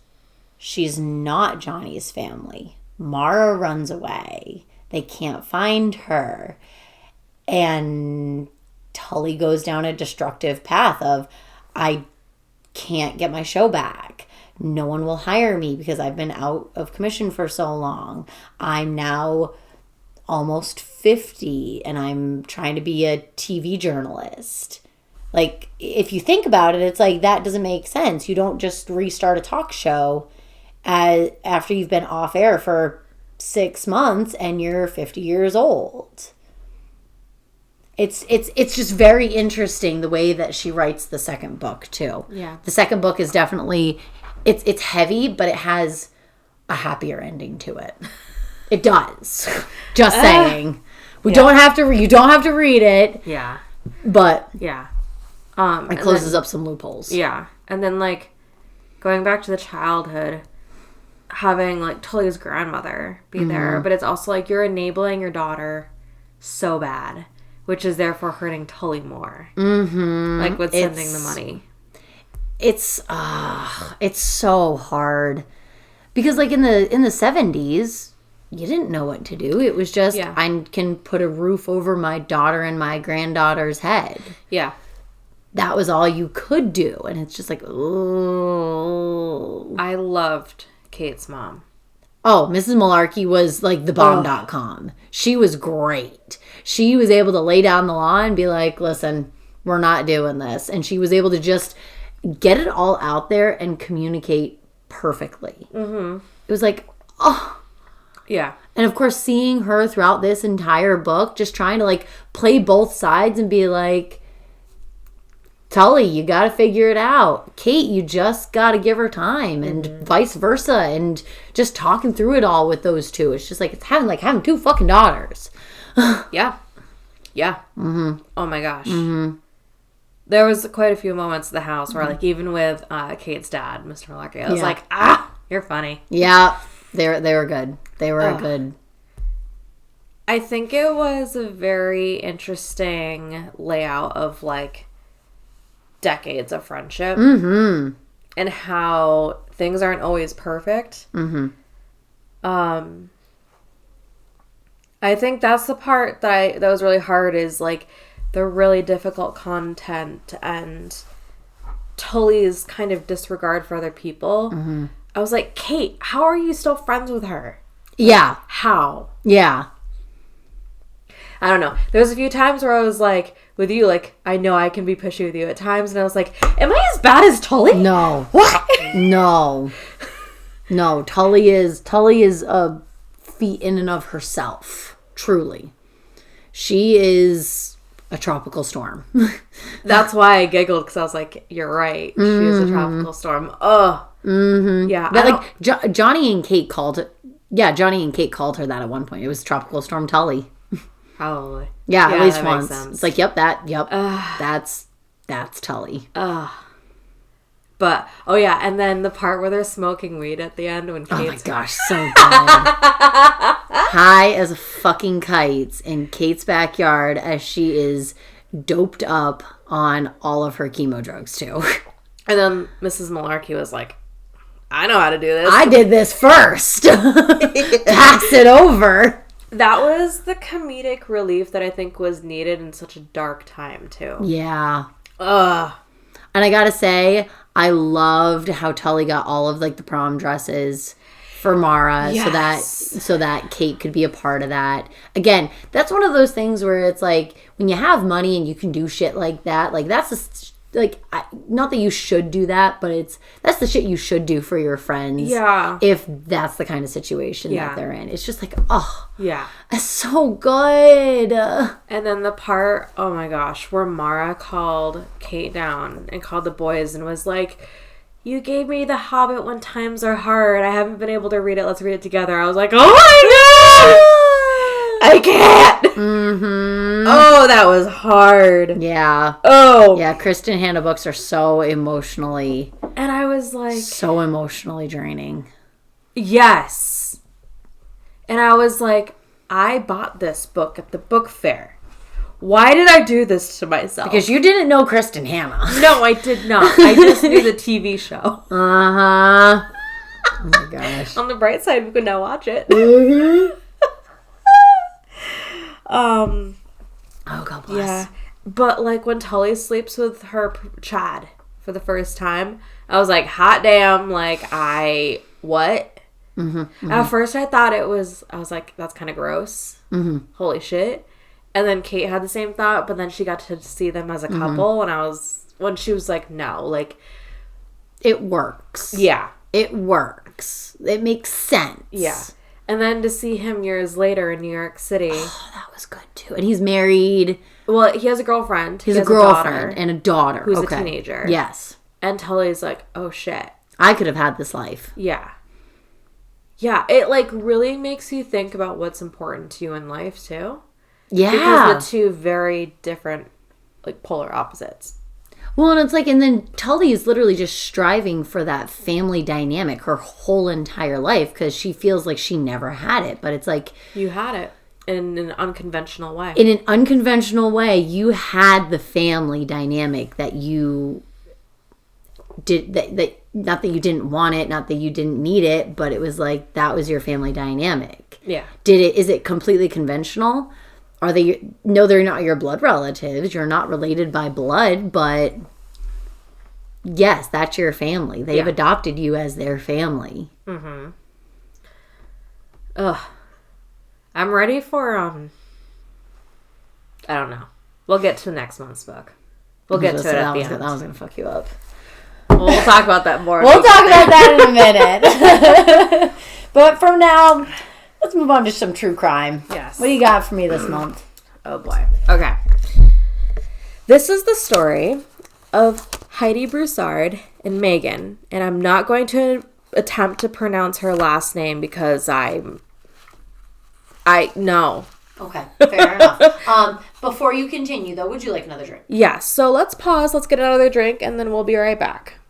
She's not Johnny's family. Mara runs away. They can't find her. And Tully goes down a destructive path of, I can't get my show back. No one will hire me because I've been out of commission for so long. I'm now almost 50 and I'm trying to be a TV journalist. Like, if you think about it, it's like that doesn't make sense. You don't just restart a talk show after you've been off air for 6 months and you're 50 years old. It's just very interesting the way that she writes the second book too. Yeah. The second book is definitely it's heavy, but it has a happier ending to it. It does. Just saying. You don't have to read it. Yeah. But yeah. It closes up some loopholes. Yeah. And then like going back to the childhood, having like Tully's grandmother be there, but it's also like you're enabling your daughter so bad, which is therefore hurting Tully more. Mm-hmm. Like with sending the money. It's so hard because like in the 70s, you didn't know what to do. It was just I can put a roof over my daughter and my granddaughter's head. Yeah. That was all you could do, and it's just like, oh. I loved Kate's mom. Oh, Mrs. Malarkey was like the bomb.com. She was great. She was able to lay down the law and be like, listen, we're not doing this. And she was able to just get it all out there and communicate perfectly. Mm-hmm. It was like, oh. Yeah. And of course, seeing her throughout this entire book, just trying to like play both sides and be like, Tully, you got to figure it out. Kate, you just got to give her time, and vice versa, and just talking through it all with those two. It's just like it's having two fucking daughters. Yeah. Yeah. Mm-hmm. Oh my gosh. Mm-hmm. There was quite a few moments at the house where, like, even with Kate's dad, Mr. Malarkey, I was like, you're funny. Yeah, they were good. They were good. I think it was a very interesting layout of, like, decades of friendship. Mm-hmm. And how things aren't always perfect. Mm-hmm. I think that's the part that was really hard is, like, the really difficult content and Tully's kind of disregard for other people. Mm-hmm. I was like, Kate, how are you still friends with her? Yeah. How? Yeah. I don't know. There was a few times where I was like, with you, like, I know I can be pushy with you at times, and I was like, am I as bad as Tully? No. What? No. No. Tully is a feat in and of herself. Truly. She is a tropical storm. That's why I giggled, because I was like, you're right. She is a tropical storm. Oh. Mm-hmm. Yeah. But like Johnny and Kate called her that at one point. It was Tropical Storm Tully. Probably. Yeah, at least once. It's like, that's Tully. But, oh yeah, and then the part where they're smoking weed at the end when Kate's... Oh my gosh, so good. High as fucking kites in Kate's backyard as she is doped up on all of her chemo drugs too. And then Mrs. Malarkey was like, I know how to do this. I did this first. Pass it over. That was the comedic relief that I think was needed in such a dark time too. Yeah. Ugh. And I gotta say, I loved how Tully got all of like the prom dresses for Mara, so that Kate could be a part of that. Again, that's one of those things where it's like when you have money and you can do shit like that, like that's not that you should do that, but that's the shit you should do for your friends. Yeah. If that's the kind of situation that they're in. It's just like, oh. Yeah. It's so good. And then the part, oh my gosh, where Mara called Kate down and called the boys and was like, you gave me The Hobbit when times are hard. I haven't been able to read it. Let's read it together. I was like, oh my God! I can't! Mm-hmm. Oh, that was hard. Yeah. Oh. Yeah, Kristin Hannah books are so emotionally... And I was like... So emotionally draining. Yes. And I was like, I bought this book at the book fair. Why did I do this to myself? Because you didn't know Kristin Hannah. No, I did not. I just knew the TV show. Uh-huh. Oh my gosh. On the bright side, we could now watch it. Mm-hmm. Oh, God bless. Yeah. But, like, when Tully sleeps with her Chad for the first time, I was like, hot damn, like, what? Mm-hmm, mm-hmm. At first, I thought I was like, that's kind of gross. Mm-hmm. Holy shit. And then Kate had the same thought, but then she got to see them as a couple, and when she was like, no, like... It works. Yeah. It works. It makes sense. Yeah. And then to see him years later in New York City. Oh, that was good, too. And he's married. Well, he has a girlfriend. He has a girlfriend and a daughter. Who's a teenager. Yes. And Tully's like, oh, shit. I could have had this life. Yeah. Yeah. It, like, really makes you think about what's important to you in life, too. Yeah. Because the two very different, like, polar opposites. Well, and it's like, and then Tully is literally just striving for that family dynamic her whole entire life because she feels like she never had it. But it's like... You had it in an unconventional way. In an unconventional way, you had the family dynamic that you did... that not that you didn't want it, not that you didn't need it, but it was like, that was your family dynamic. Yeah. Is it completely conventional? Are they... No, they're not your blood relatives. You're not related by blood, but yes, that's your family. They've adopted you as their family. Mm-hmm. Ugh. I'm ready for, I don't know. We'll get to next month's book. We'll get to it at the end. That was going to fuck you up. We'll talk about that more. We'll talk about that in a minute. But from now... Let's move on to some true crime. Yes. What do you got for me this month? Oh, boy. Okay. This is the story of Heidi Broussard and Megan. And I'm not going to attempt to pronounce her last name because no. Okay, fair enough. Before you continue, though, would you like another drink? Yes. So let's pause. Let's get another drink, and then we'll be right back.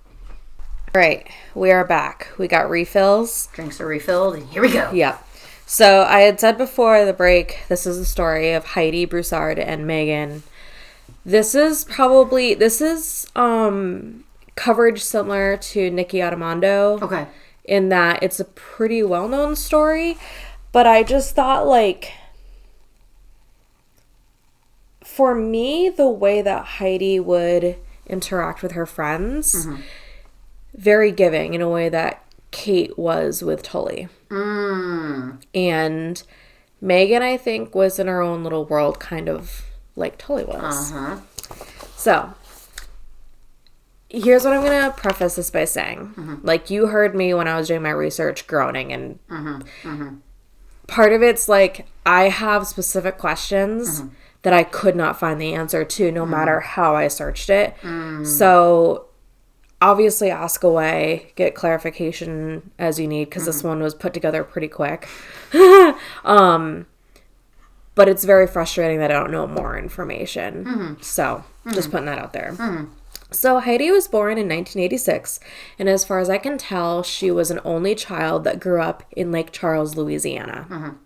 All right. We are back. We got refills. Drinks are refilled, and here we go. Yep. So I had said before the break, this is the story of Heidi Broussard and Megan. This is coverage similar to Nikki Armando. Okay. In that it's a pretty well-known story, but I just thought, like, for me, the way that Heidi would interact with her friends, very giving in a way that Kate was with Tully. And Megan, I think, was in her own little world, kind of like Tully was. So, here's what I'm going to preface this by saying. Like, you heard me when I was doing my research groaning, and part of it's like, I have specific questions that I could not find the answer to, no matter how I searched it. So... obviously ask away, get clarification as you need, because this one was put together pretty quick. But it's very frustrating that I don't know more information. So, just putting that out there. So, Heidi was born in 1986, and as far as I can tell, she was an only child that grew up in Lake Charles, Louisiana.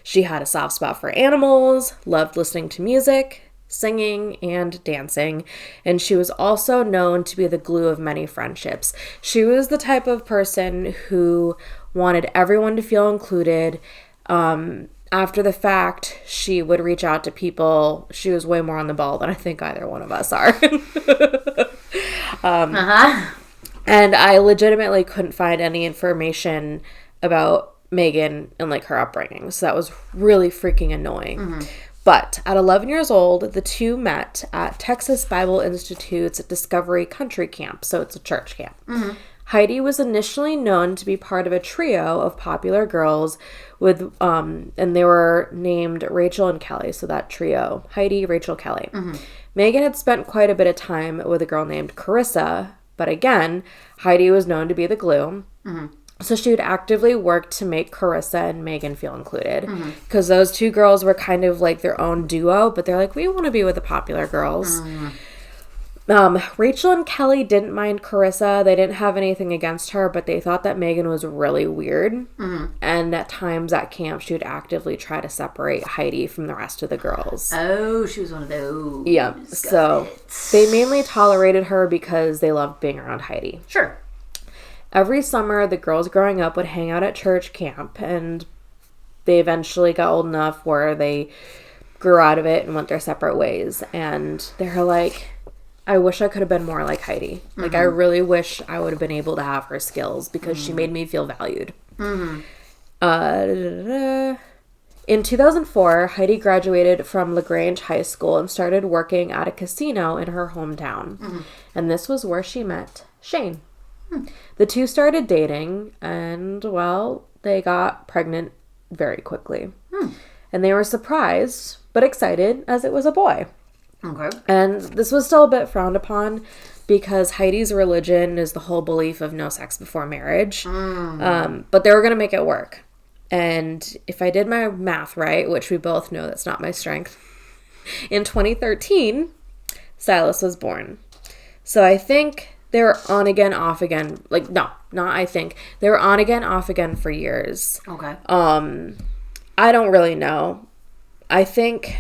She had a soft spot for animals, loved listening to music, singing, and dancing, and she was also known to be the glue of many friendships. She was the type of person who wanted everyone to feel included. After the fact, she would reach out to people. She was way more on the ball than I think either one of us are. And I legitimately couldn't find any information about Megan and like her upbringing. So that was really freaking annoying. But at 11 years old, the two met at Texas Bible Institute's Discovery Country Camp. So it's a church camp. Heidi was initially known to be part of a trio of popular girls with, and they were named Rachel and Kelly. So that trio, Heidi, Rachel, Kelly. Megan had spent quite a bit of time with a girl named Carissa, but again, Heidi was known to be the glue. So she would actively work to make Carissa and Megan feel included. Because those two girls were kind of like their own duo, but they're like, we want to be with the popular girls. Rachel and Kelly didn't mind Carissa. They didn't have anything against her, but they thought that Megan was really weird. And at times at camp, she would actively try to separate Heidi from the rest of the girls. Oh, she was one of those. Yeah. So they mainly tolerated her because they loved being around Heidi. Sure. Every summer, the girls growing up would hang out at church camp, and they eventually got old enough where they grew out of it and went their separate ways. And they're like, I wish I could have been more like Heidi. Like, I really wish I would have been able to have her skills because she made me feel valued. In 2004, Heidi graduated from LaGrange High School and started working at a casino in her hometown. And this was where she met Shane. The two started dating, and, well, they got pregnant very quickly. And they were surprised, but excited, as it was a boy. Okay. And this was still a bit frowned upon because Heidi's religion is the whole belief of no sex before marriage. But they were going to make it work. And if I did my math right, which we both know that's not my strength, in 2013, Silas was born. So I think they were on again, off again. Like, no, not I think. They were on again, off again for years. Okay. I don't really know. I think,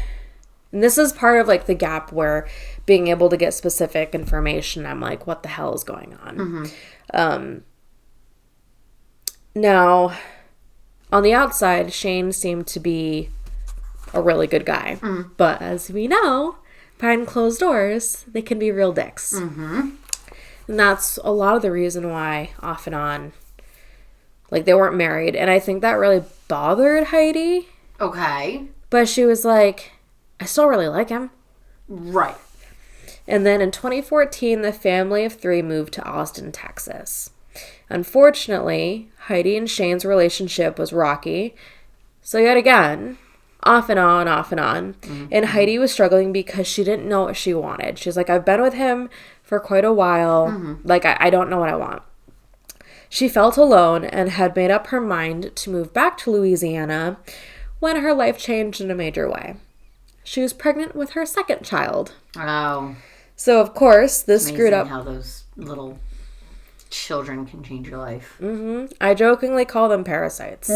and this is part of like the gap where being able to get specific information, I'm like, what the hell is going on? Now, on the outside, Shane seemed to be a really good guy. But as we know, behind closed doors, they can be real dicks. And that's a lot of the reason why, off and on, like, they weren't married. And I think that really bothered Heidi. Okay. But she was like, I still really like him. Right. And then in 2014, the family of three moved to Austin, Texas. Unfortunately, Heidi and Shane's relationship was rocky. So yet again, off and on, off and on. And Heidi was struggling because she didn't know what she wanted. She's like, I've been with him for quite a while. Like, I don't know what I want. She felt alone and had made up her mind to move back to Louisiana when her life changed in a major way. She was pregnant with her second child. Oh. So, of course, this Amazing screwed up. how those little children can change your life. I jokingly call them parasites.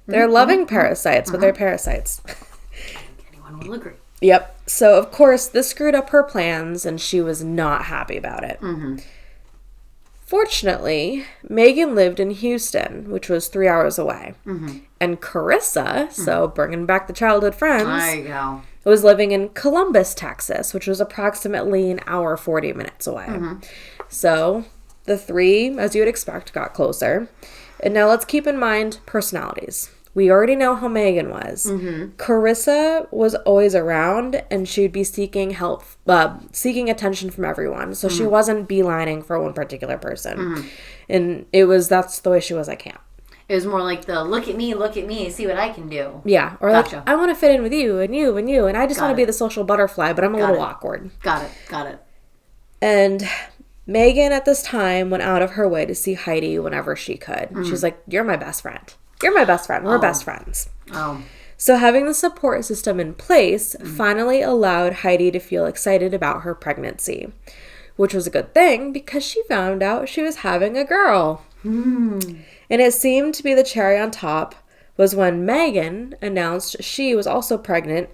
They're loving parasites, but they're parasites. Anyone will agree. Yep. So, of course, this screwed up her plans, and she was not happy about it. Fortunately, Megan lived in Houston, which was 3 hours away. And Carissa, so bringing back the childhood friends, There you go. was living in Columbus, Texas, which was approximately an hour, 40 minutes away. So, the three, as you would expect, got closer. And now let's keep in mind personalities. We already know how Megan was. Carissa was always around, and she'd be seeking help, seeking attention from everyone. So she wasn't beelining for one particular person. And that's the way she was at camp. It was more like the look at me, see what I can do. Yeah. Or Gotcha. like, I want to fit in with you and you and you, and I just want to be the social butterfly, but I'm a little awkward. Got it. And Megan at this time went out of her way to see Heidi whenever she could. She's like, you're my best friend. You're my best friend. We're best friends. Oh. So having the support system in place finally allowed Heidi to feel excited about her pregnancy, which was a good thing because she found out she was having a girl. And it seemed to be the cherry on top was when Megan announced she was also pregnant,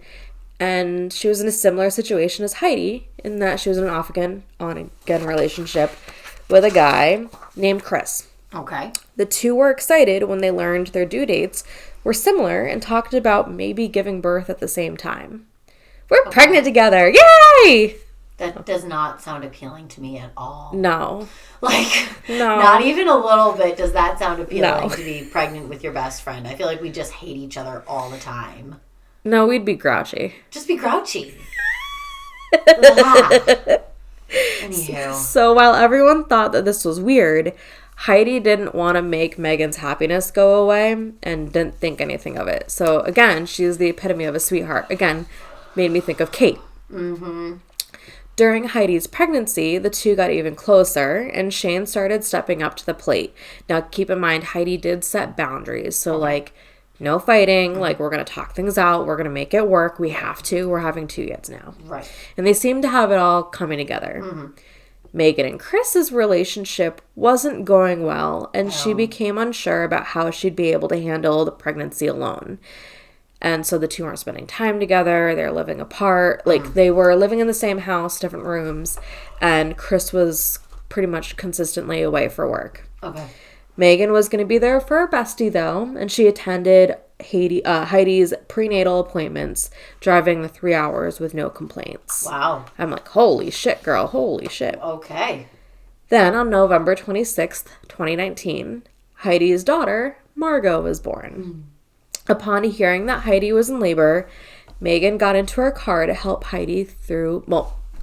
and she was in a similar situation as Heidi in that she was in an off-again, on-again relationship with a guy named Chris. Okay. The two were excited when they learned their due dates were similar and talked about maybe giving birth at the same time. We're pregnant together. Yay! That does not sound appealing to me at all. No. Like, No. not even a little bit does that sound appealing No. to be pregnant with your best friend. I feel like we just hate each other all the time. No, we'd be grouchy. Just be grouchy. Anywho. So while everyone thought that this was weird, Heidi didn't want to make Megan's happiness go away and didn't think anything of it. So again, she's the epitome of a sweetheart. Again, made me think of Kate. Mm-hmm. During Heidi's pregnancy, the two got even closer, and Shane started stepping up to the plate. Now, keep in mind, Heidi did set boundaries. So, like, no fighting. Like, we're going to talk things out. We're going to make it work. We have to. We're having 2 kids now. Right. And they seemed to have it all coming together. Mm-hmm. Megan and Chris's relationship wasn't going well, and she became unsure about how she'd be able to handle the pregnancy alone. And so the two aren't spending time together. They're living apart. Like, they were living in the same house, different rooms. And Chris was pretty much consistently away for work. Okay. Megan was going to be there for her bestie, though. And she attended Heidi's prenatal appointments, driving the 3 hours with no complaints. Wow. I'm like, holy shit, girl. Holy shit. Okay. Then, on November 26th, 2019, Heidi's daughter, Margot, was born. Upon hearing that Heidi was in labor, Megan got into her car to help Heidi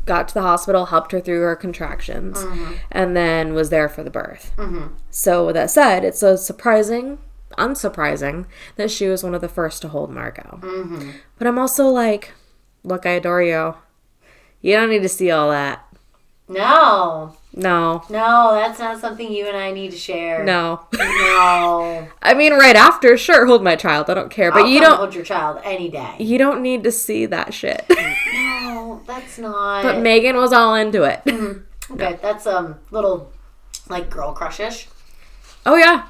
got to the hospital, helped her through her contractions, and then was there for the birth. So with that said, it's so unsurprising that she was one of the first to hold Margot. But I'm also like, look, I adore you. You don't need to see all that. No. No. No, that's not something you and I need to share. No. No. I mean, right after, sure, hold my child. I don't care. But I'll you come don't hold your child any day. You don't need to see that shit. No, that's not. But Megan was all into it. Okay, that's little, like, girl crushish. Oh, yeah.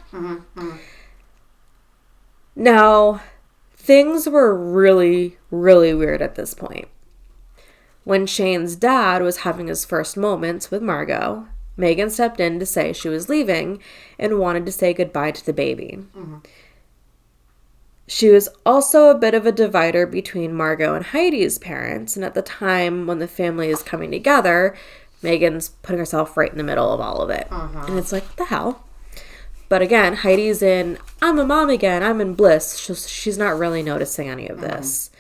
Now, things were really, really weird at this point. When Shane's dad was having his first moments with Margot, Megan stepped in to say she was leaving and wanted to say goodbye to the baby. She was also a bit of a divider between Margot and Heidi's parents, and at the time when the family is coming together, Megan's putting herself right in the middle of all of it. And it's like, what the hell? But again, Heidi's in, I'm a mom again, I'm in bliss. She's not really noticing any of this.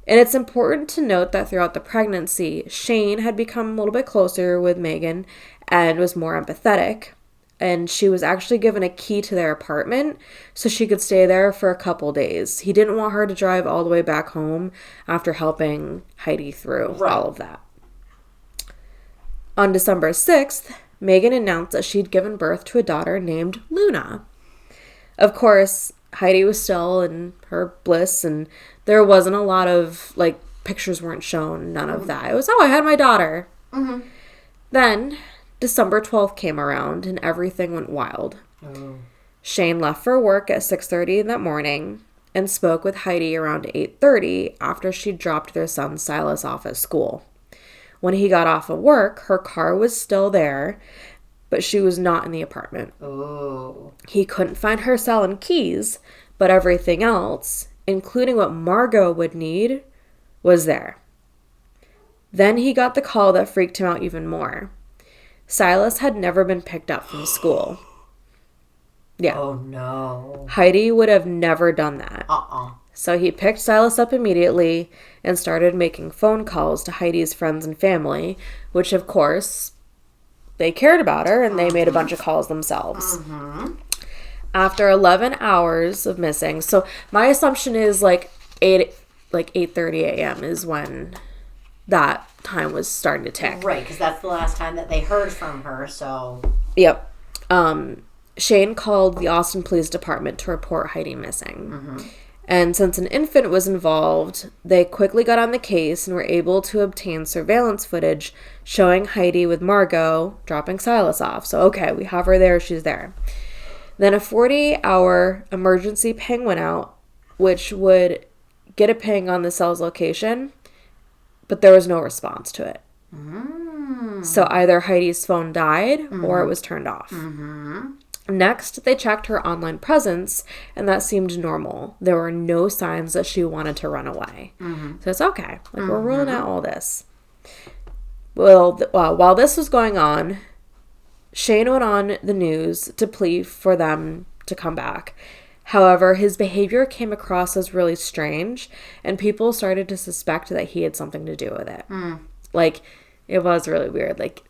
And it's important to note that throughout the pregnancy, Shane had become a little bit closer with Megan and was more empathetic. And she was actually given a key to their apartment so she could stay there for a couple days. He didn't want her to drive all the way back home after helping Heidi through all of that. On December 6th, Megan announced that she'd given birth to a daughter named Luna. Of course, Heidi was still in her bliss, and there wasn't a lot of, like, pictures weren't shown, none of that. It was, I had my daughter. Then, December 12th came around, and everything went wild. Shane left for work at 6:30 that morning and spoke with Heidi around 8:30 after she dropped their son Silas off at school. When he got off of work, her car was still there, but she was not in the apartment. He couldn't find her cell and keys, but everything else, including what Margot would need, was there. Then he got the call that freaked him out even more. Silas had never been picked up from school. Yeah. Oh, no. Heidi would have never done that. So he picked Silas up immediately and started making phone calls to Heidi's friends and family, which, of course, they cared about her, and they made a bunch of calls themselves. After 11 hours of missing, so my assumption is like 8:30 a.m. is when that time was starting to tick. Right, because that's the last time that they heard from her, so... Yep. Shane called the Austin Police Department to report Heidi missing. And since an infant was involved, they quickly got on the case and were able to obtain surveillance footage showing Heidi with Margot dropping Silas off. So, okay, we have her there, she's there. Then a 48-hour emergency ping went out, which would get a ping on the cell's location, but there was no response to it. So either Heidi's phone died or it was turned off. Next, they checked her online presence, and that seemed normal. There were no signs that she wanted to run away. So it's okay. Like, we're ruling out all this. Well, while this was going on, Shane went on the news to plead for them to come back. However, his behavior came across as really strange, and people started to suspect that he had something to do with it. Like, it was really weird. Like,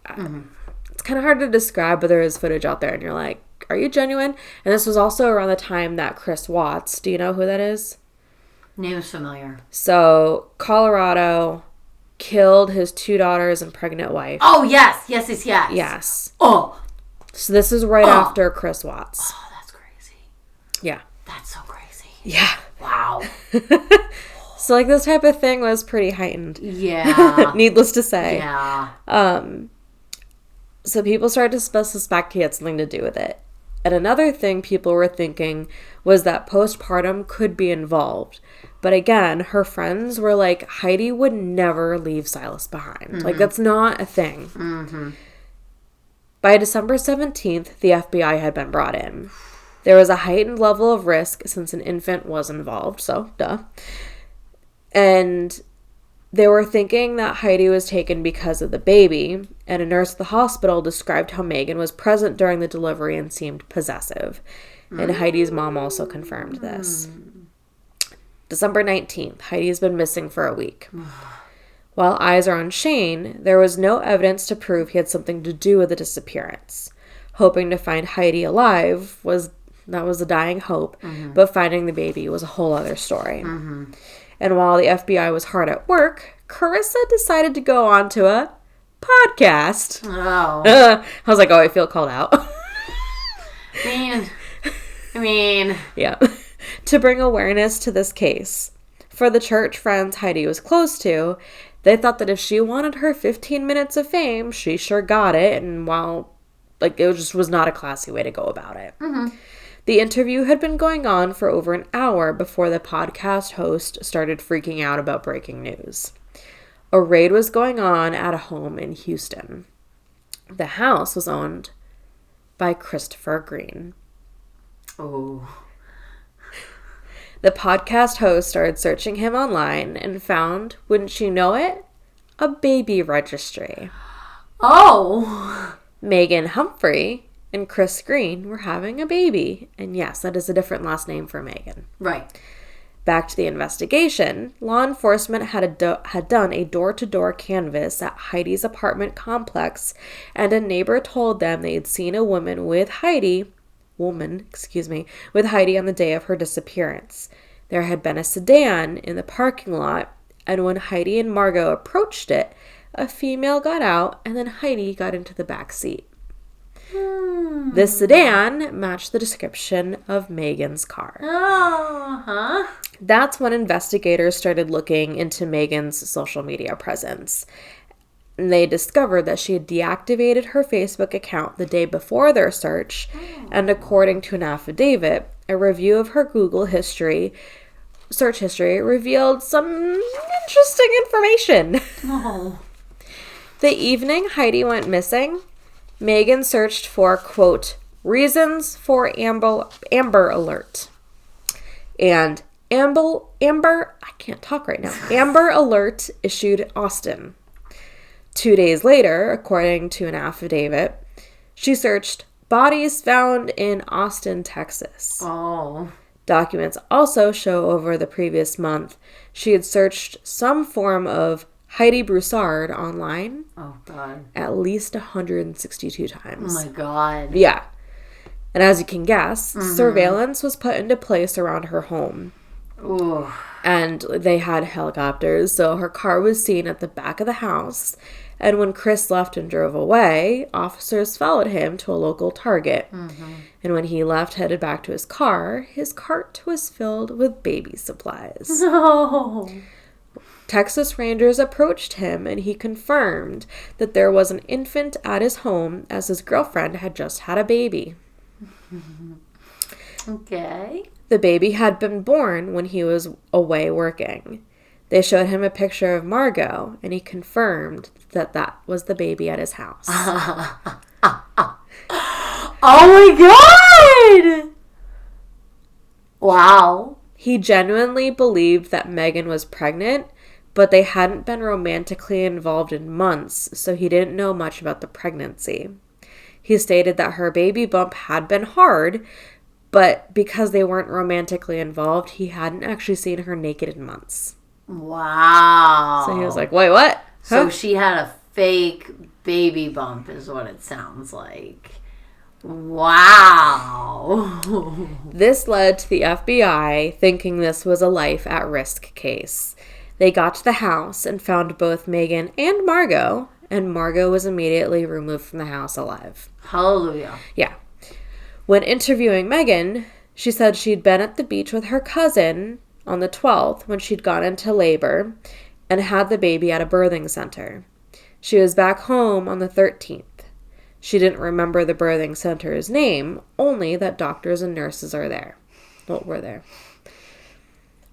it's kind of hard to describe, but there is footage out there, and you're like, are you genuine? And this was also around the time that Chris Watts, do you know who that is? Name is familiar. So, Colorado, killed his 2 daughters and pregnant wife. Oh, yes. Yes. Oh. So this is right after Chris Watts. Oh, that's crazy. Yeah. That's so crazy. Yeah. Wow. So, like, this type of thing was pretty heightened. Yeah. Needless to say. Yeah. So people started to suspect he had something to do with it. And another thing people were thinking was that postpartum could be involved. But again, her friends were like, Heidi would never leave Silas behind. Like, that's not a thing. By December 17th, the FBI had been brought in. There was a heightened level of risk since an infant was involved, so duh. And they were thinking that Heidi was taken because of the baby, and a nurse at the hospital described how Megan was present during the delivery and seemed possessive. And Heidi's mom also confirmed this. December 19th, Heidi has been missing for a week. While eyes are on Shane, there was no evidence to prove he had something to do with the disappearance. Hoping to find Heidi alive was a dying hope, but finding the baby was a whole other story. And while the FBI was hard at work, Carissa decided to go on to a podcast. Oh. I was like, oh, I feel called out. I mean. Yeah. To bring awareness to this case. For the church friends Heidi was close to, they thought that if she wanted her 15 minutes of fame, she sure got it. And while, like, it just was not a classy way to go about it. The interview had been going on for over an hour before the podcast host started freaking out about breaking news. A raid was going on at a home in Houston. The house was owned by Christopher Green. Oh. The podcast host started searching him online and found, wouldn't you know it, a baby registry. Oh. Megan Humphrey and Chris Green were having a baby. And yes, that is a different last name for Megan. Right. Back to the investigation, law enforcement had done a door-to-door canvass at Heidi's apartment complex, and a neighbor told them they had seen a woman with Heidi on the day of her disappearance. There had been a sedan in the parking lot, and when Heidi and Margot approached it, a female got out, and then Heidi got into the back seat. This sedan matched the description of Megan's car. That's when investigators started looking into Megan's social media presence. And they discovered that she had deactivated her Facebook account the day before their search, and according to an affidavit, a review of her Google search history revealed some interesting information. The evening Heidi went missing, Megan searched for, quote, reasons for Amber Alert. And Amber Alert issued Austin. 2 days later, according to an affidavit, she searched bodies found in Austin, Texas. Oh. Documents also show over the previous month she had searched some form of Heidi Broussard online. Oh, God. At least 162 times. Oh, my God. Yeah. And as you can guess, surveillance was put into place around her home. Ooh. And they had helicopters, so her car was seen at the back of the house. And when Chris left and drove away, officers followed him to a local Target. And when he left, headed back to his car, his cart was filled with baby supplies. No. Texas Rangers approached him, and he confirmed that there was an infant at his home as his girlfriend had just had a baby. Okay. The baby had been born when he was away working. They showed him a picture of Margot, and he confirmed that that was the baby at his house. Oh my God! Wow. He genuinely believed that Megan was pregnant, but they hadn't been romantically involved in months, so he didn't know much about the pregnancy. He stated that her baby bump had been hard, but because they weren't romantically involved, he hadn't actually seen her naked in months. Wow. So he was like, wait, what? So Huh? she had a fake baby bump is what it sounds like. Wow. This led to the FBI thinking this was a life-at-risk case. They got to the house and found both Megan and Margot was immediately removed from the house alive. Hallelujah. Yeah. When interviewing Megan, she said she'd been at the beach with her cousin on the 12th when she'd gone into labor and had the baby at a birthing center. She was back home on the 13th. She didn't remember the birthing center's name, only that doctors and nurses were there.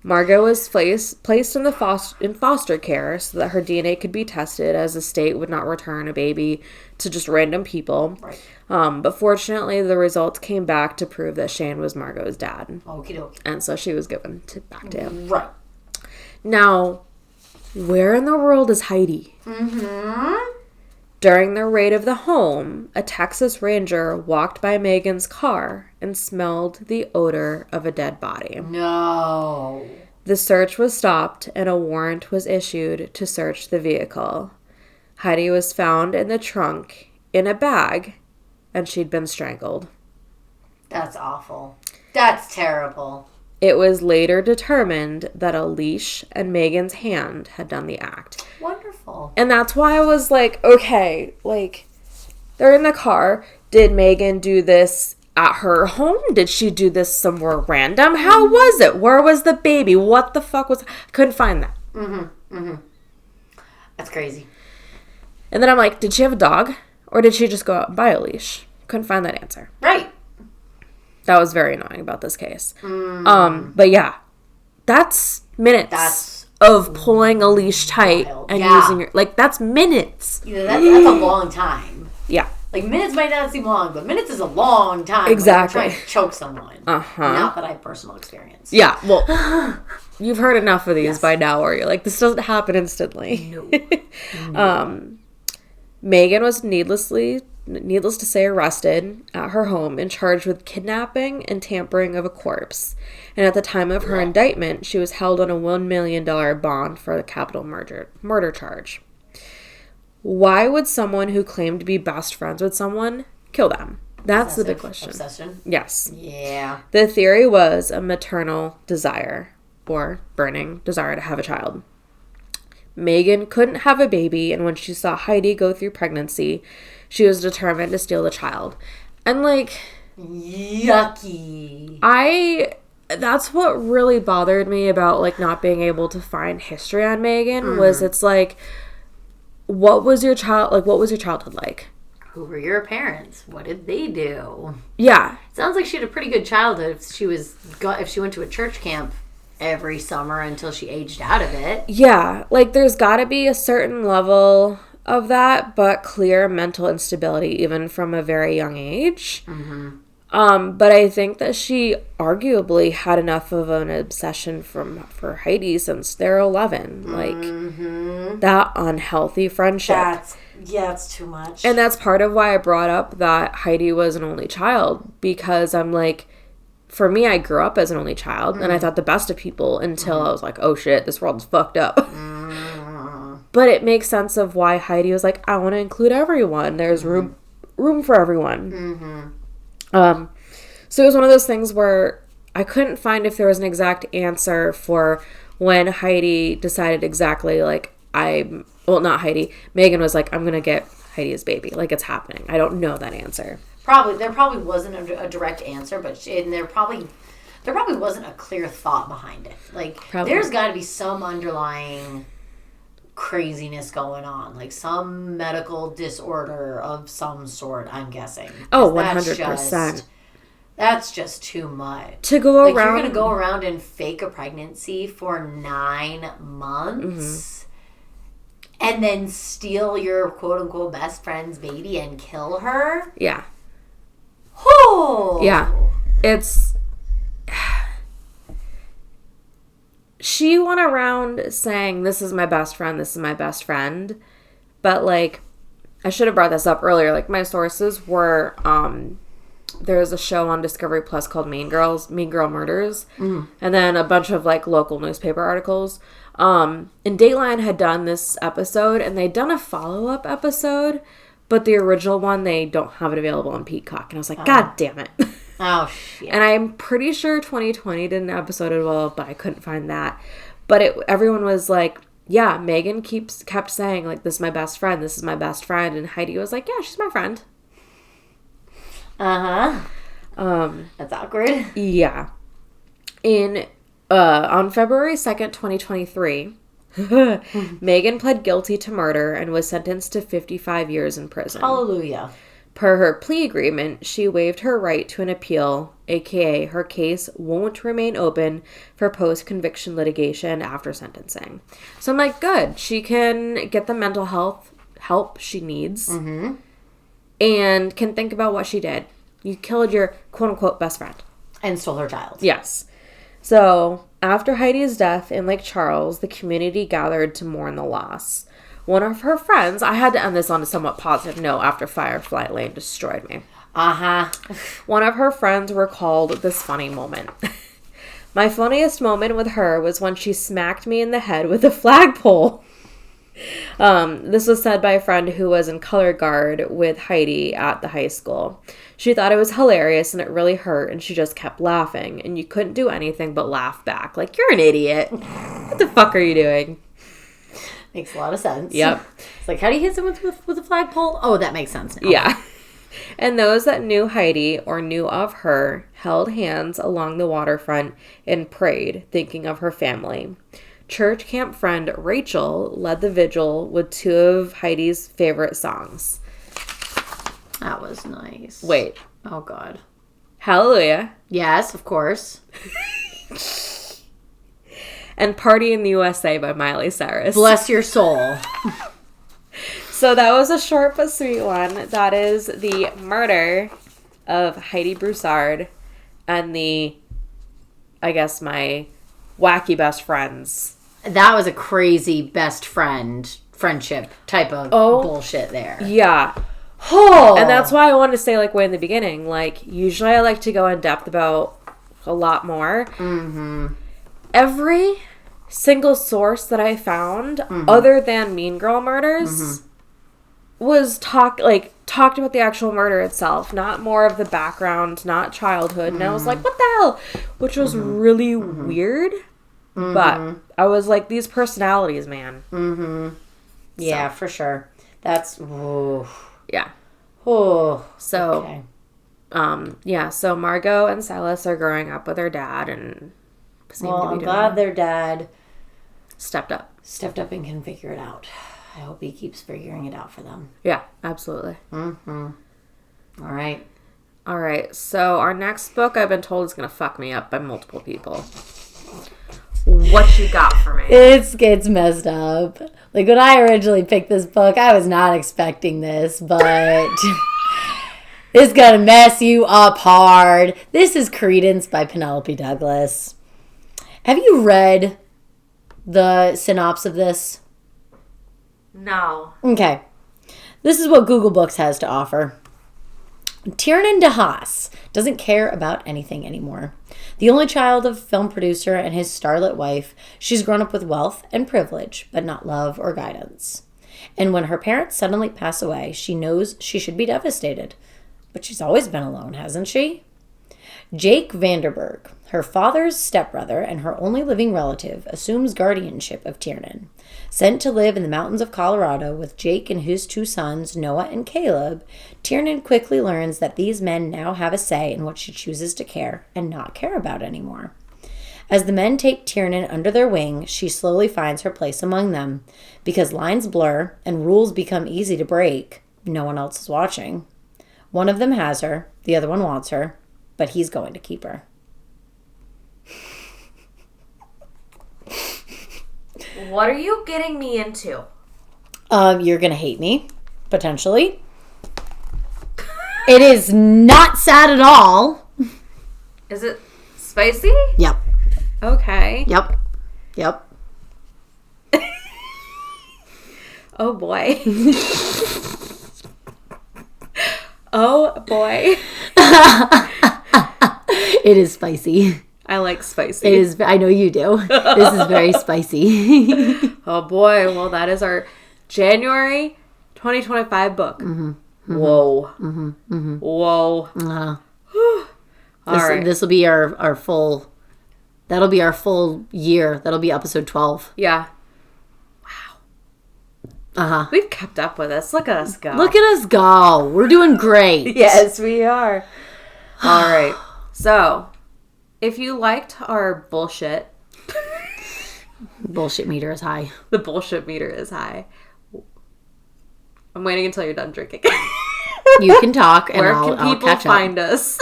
Margot was placed in foster care so that her DNA could be tested, as the state would not return a baby to just random people. Right. But fortunately, the results came back to prove that Shane was Margot's dad. Okie dokie. And so she was given back to him. Right. Now, where in the world is Heidi? Mm-hmm. During the raid of the home, a Texas Ranger walked by Megan's car and smelled the odor of a dead body. No. The search was stopped and a warrant was issued to search the vehicle. Heidi was found in the trunk in a bag, and she'd been strangled. That's awful. That's terrible. It was later determined that a leash and Megan's hand had done the act. Wonderful. And that's why I was like, okay, like, they're in the car. Did Megan do this at her home? Did she do this somewhere random? How was it? Where was the baby? What the fuck was... Couldn't find that. That's crazy. And then I'm like, did she have a dog? Or did she just go out and buy a leash? Couldn't find that answer. Right. That was very annoying about this case. But yeah, that's minutes of pulling a leash tight and using your... Like, that's minutes. That's a long time. Yeah. Like, minutes might not seem long, but minutes is a long time. Exactly. When you're trying to choke someone. Not that I have personal experience. Yeah, well, you've heard enough of these by now where you're like, this doesn't happen instantly. No. Megan was needless to say, arrested at her home and charged with kidnapping and tampering of a corpse. And at the time of her indictment, she was held on a $1 million bond for the capital murder charge. Why would someone who claimed to be best friends with someone kill them? That's the big question. Obsession? Yes. Yeah. The theory was a maternal desire or burning desire to have a child. Megan couldn't have a baby, and when she saw Heidi go through pregnancy, she was determined to steal the child. And, like... Yucky. That's what really bothered me about, like, not being able to find history on Megan, was it's like, what was your childhood like? Who were your parents? What did they do? Yeah. Sounds like she had a pretty good childhood if she went to a church camp every summer until she aged out of it. Yeah. Like, there's got to be a certain level of that, but clear mental instability even from a very young age. But I think that she arguably had enough of an obsession for Heidi since they're 11. Like, that unhealthy friendship. It's too much. And that's part of why I brought up that Heidi was an only child, because I'm like, for me, I grew up as an only child, and I thought the best of people until I was like, oh shit, this world's fucked up. But it makes sense of why Heidi was like, I want to include everyone. There's room for everyone. So it was one of those things where I couldn't find if there was an exact answer for when Heidi decided exactly, like, not Heidi. Megan was like, I'm going to get Heidi's baby. Like, it's happening. I don't know that answer. There probably wasn't a direct answer, but there probably wasn't a clear thought behind it. Like, there's got to be some underlying craziness going on, like some medical disorder of some sort, I'm guessing. Oh, 100%. That's just too much. To go around... You're going to go around and fake a pregnancy for 9 months and then steal your quote-unquote best friend's baby and kill her? Yeah. Oh! Yeah. It's... she went around saying, this is my best friend, this is my best friend. But, like, I should have brought this up earlier. Like, my sources were, there's a show on Discovery Plus called Mean Girl Murders. And then a bunch of, like, local newspaper articles. And Dateline had done this episode, and they'd done a follow-up episode, but the original one, they don't have it available on Peacock. And I was like, God damn it. Oh, shit. And I'm pretty sure 2020 did an episode as well, but I couldn't find that. But everyone was like, yeah, Megan kept saying, like, this is my best friend, this is my best friend. And Heidi was like, yeah, she's my friend. That's awkward. Yeah. On February 2nd, 2023, Megan pled guilty to murder and was sentenced to 55 years in prison. Hallelujah. Per her plea agreement, she waived her right to an appeal, aka her case won't remain open for post-conviction litigation after sentencing. So I'm like, good. She can get the mental health help she needs and can think about what she did. You killed your quote-unquote best friend. And stole her child. Yes. So after Heidi's death in Lake Charles, the community gathered to mourn the loss. One of her friends, I had to end this on a somewhat positive note after Firefly Lane destroyed me. One of her friends recalled this funny moment. My funniest moment with her was when she smacked me in the head with a flagpole. This was said by a friend who was in color guard with Heidi at the high school. She thought it was hilarious and it really hurt, and she just kept laughing, and you couldn't do anything but laugh back. Like, you're an idiot. What the fuck are you doing? Makes a lot of sense. Yep. It's like, how do you hit someone with a flagpole? Oh, that makes sense now. Yeah. And those that knew Heidi or knew of her held hands along the waterfront and prayed, thinking of her family. Church camp friend Rachel led the vigil with two of Heidi's favorite songs. That was nice. Wait. Oh, God. Hallelujah. Yes, of course. And Party in the USA by Miley Cyrus. Bless your soul. So that was a short but sweet one. That is the murder of Heidi Broussard and my wacky best friends. That was a crazy best friendship type of bullshit there. Yeah. Oh. And that's why I wanted to say, like, way in the beginning, like, usually I like to go in depth about a lot more. Mm-hmm. Every single source that I found, other than Mean Girl Murders, was talked about the actual murder itself, not more of the background, not childhood. And I was like, what the hell? Which was really weird. But I was like, these personalities, man. Yeah, for sure. That's... Oh. Yeah. Oh. So, okay. So Margot and Silas are growing up with their dad and I'm glad their dad stepped up and can figure it out. I hope he keeps figuring it out for them. Yeah, absolutely. All right. So our next book, I've been told, is going to fuck me up by multiple people. What you got for me? It's messed up. Like, when I originally picked this book, I was not expecting this, but it's gonna mess you up hard. This is Credence by Penelope Douglas. Have you read the synopsis of this? No. Okay. This is what Google Books has to offer. Tiernan DeHaas doesn't care about anything anymore. The only child of a film producer and his starlet wife, she's grown up with wealth and privilege, but not love or guidance. And when her parents suddenly pass away, she knows she should be devastated. But she's always been alone, hasn't she? Jake Vanderberg, her father's stepbrother and her only living relative, assumes guardianship of Tiernan. Sent to live in the mountains of Colorado with Jake and his two sons, Noah and Caleb, Tiernan quickly learns that these men now have a say in what she chooses to care and not care about anymore. As the men take Tiernan under their wing, she slowly finds her place among them. Because lines blur and rules become easy to break, no one else is watching. One of them has her, the other one wants her, but he's going to keep her. What are you getting me into? You're going to hate me, potentially. It is not sad at all. Is it spicy? Yep. Okay. Yep. Yep. Oh boy. Oh boy. It is spicy. I like spicy. It is. I know you do. This is very spicy. Oh boy. Well, that is our January 2025 book. Whoa. Whoa. All right. This will be our full. That'll be our full year. That'll be episode 12. Yeah. Uh-huh. We've kept up with us. Look at us go. Look at us go. We're doing great. Yes, we are. All right. So, if you liked our bullshit, Bullshit meter is high. the bullshit meter is high. I'm waiting until you're done drinking. You can talk and Where I'll can people catch find us?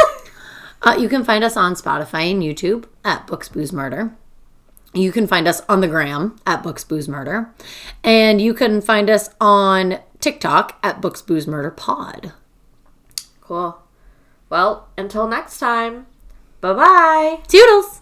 You can find us on Spotify and YouTube at Books, Booze, Murder. You can find us on the gram at Books, Booze, Murder. And you can find us on TikTok at Books, Booze, Murder Pod. Cool. Well, until next time, bye-bye. Toodles!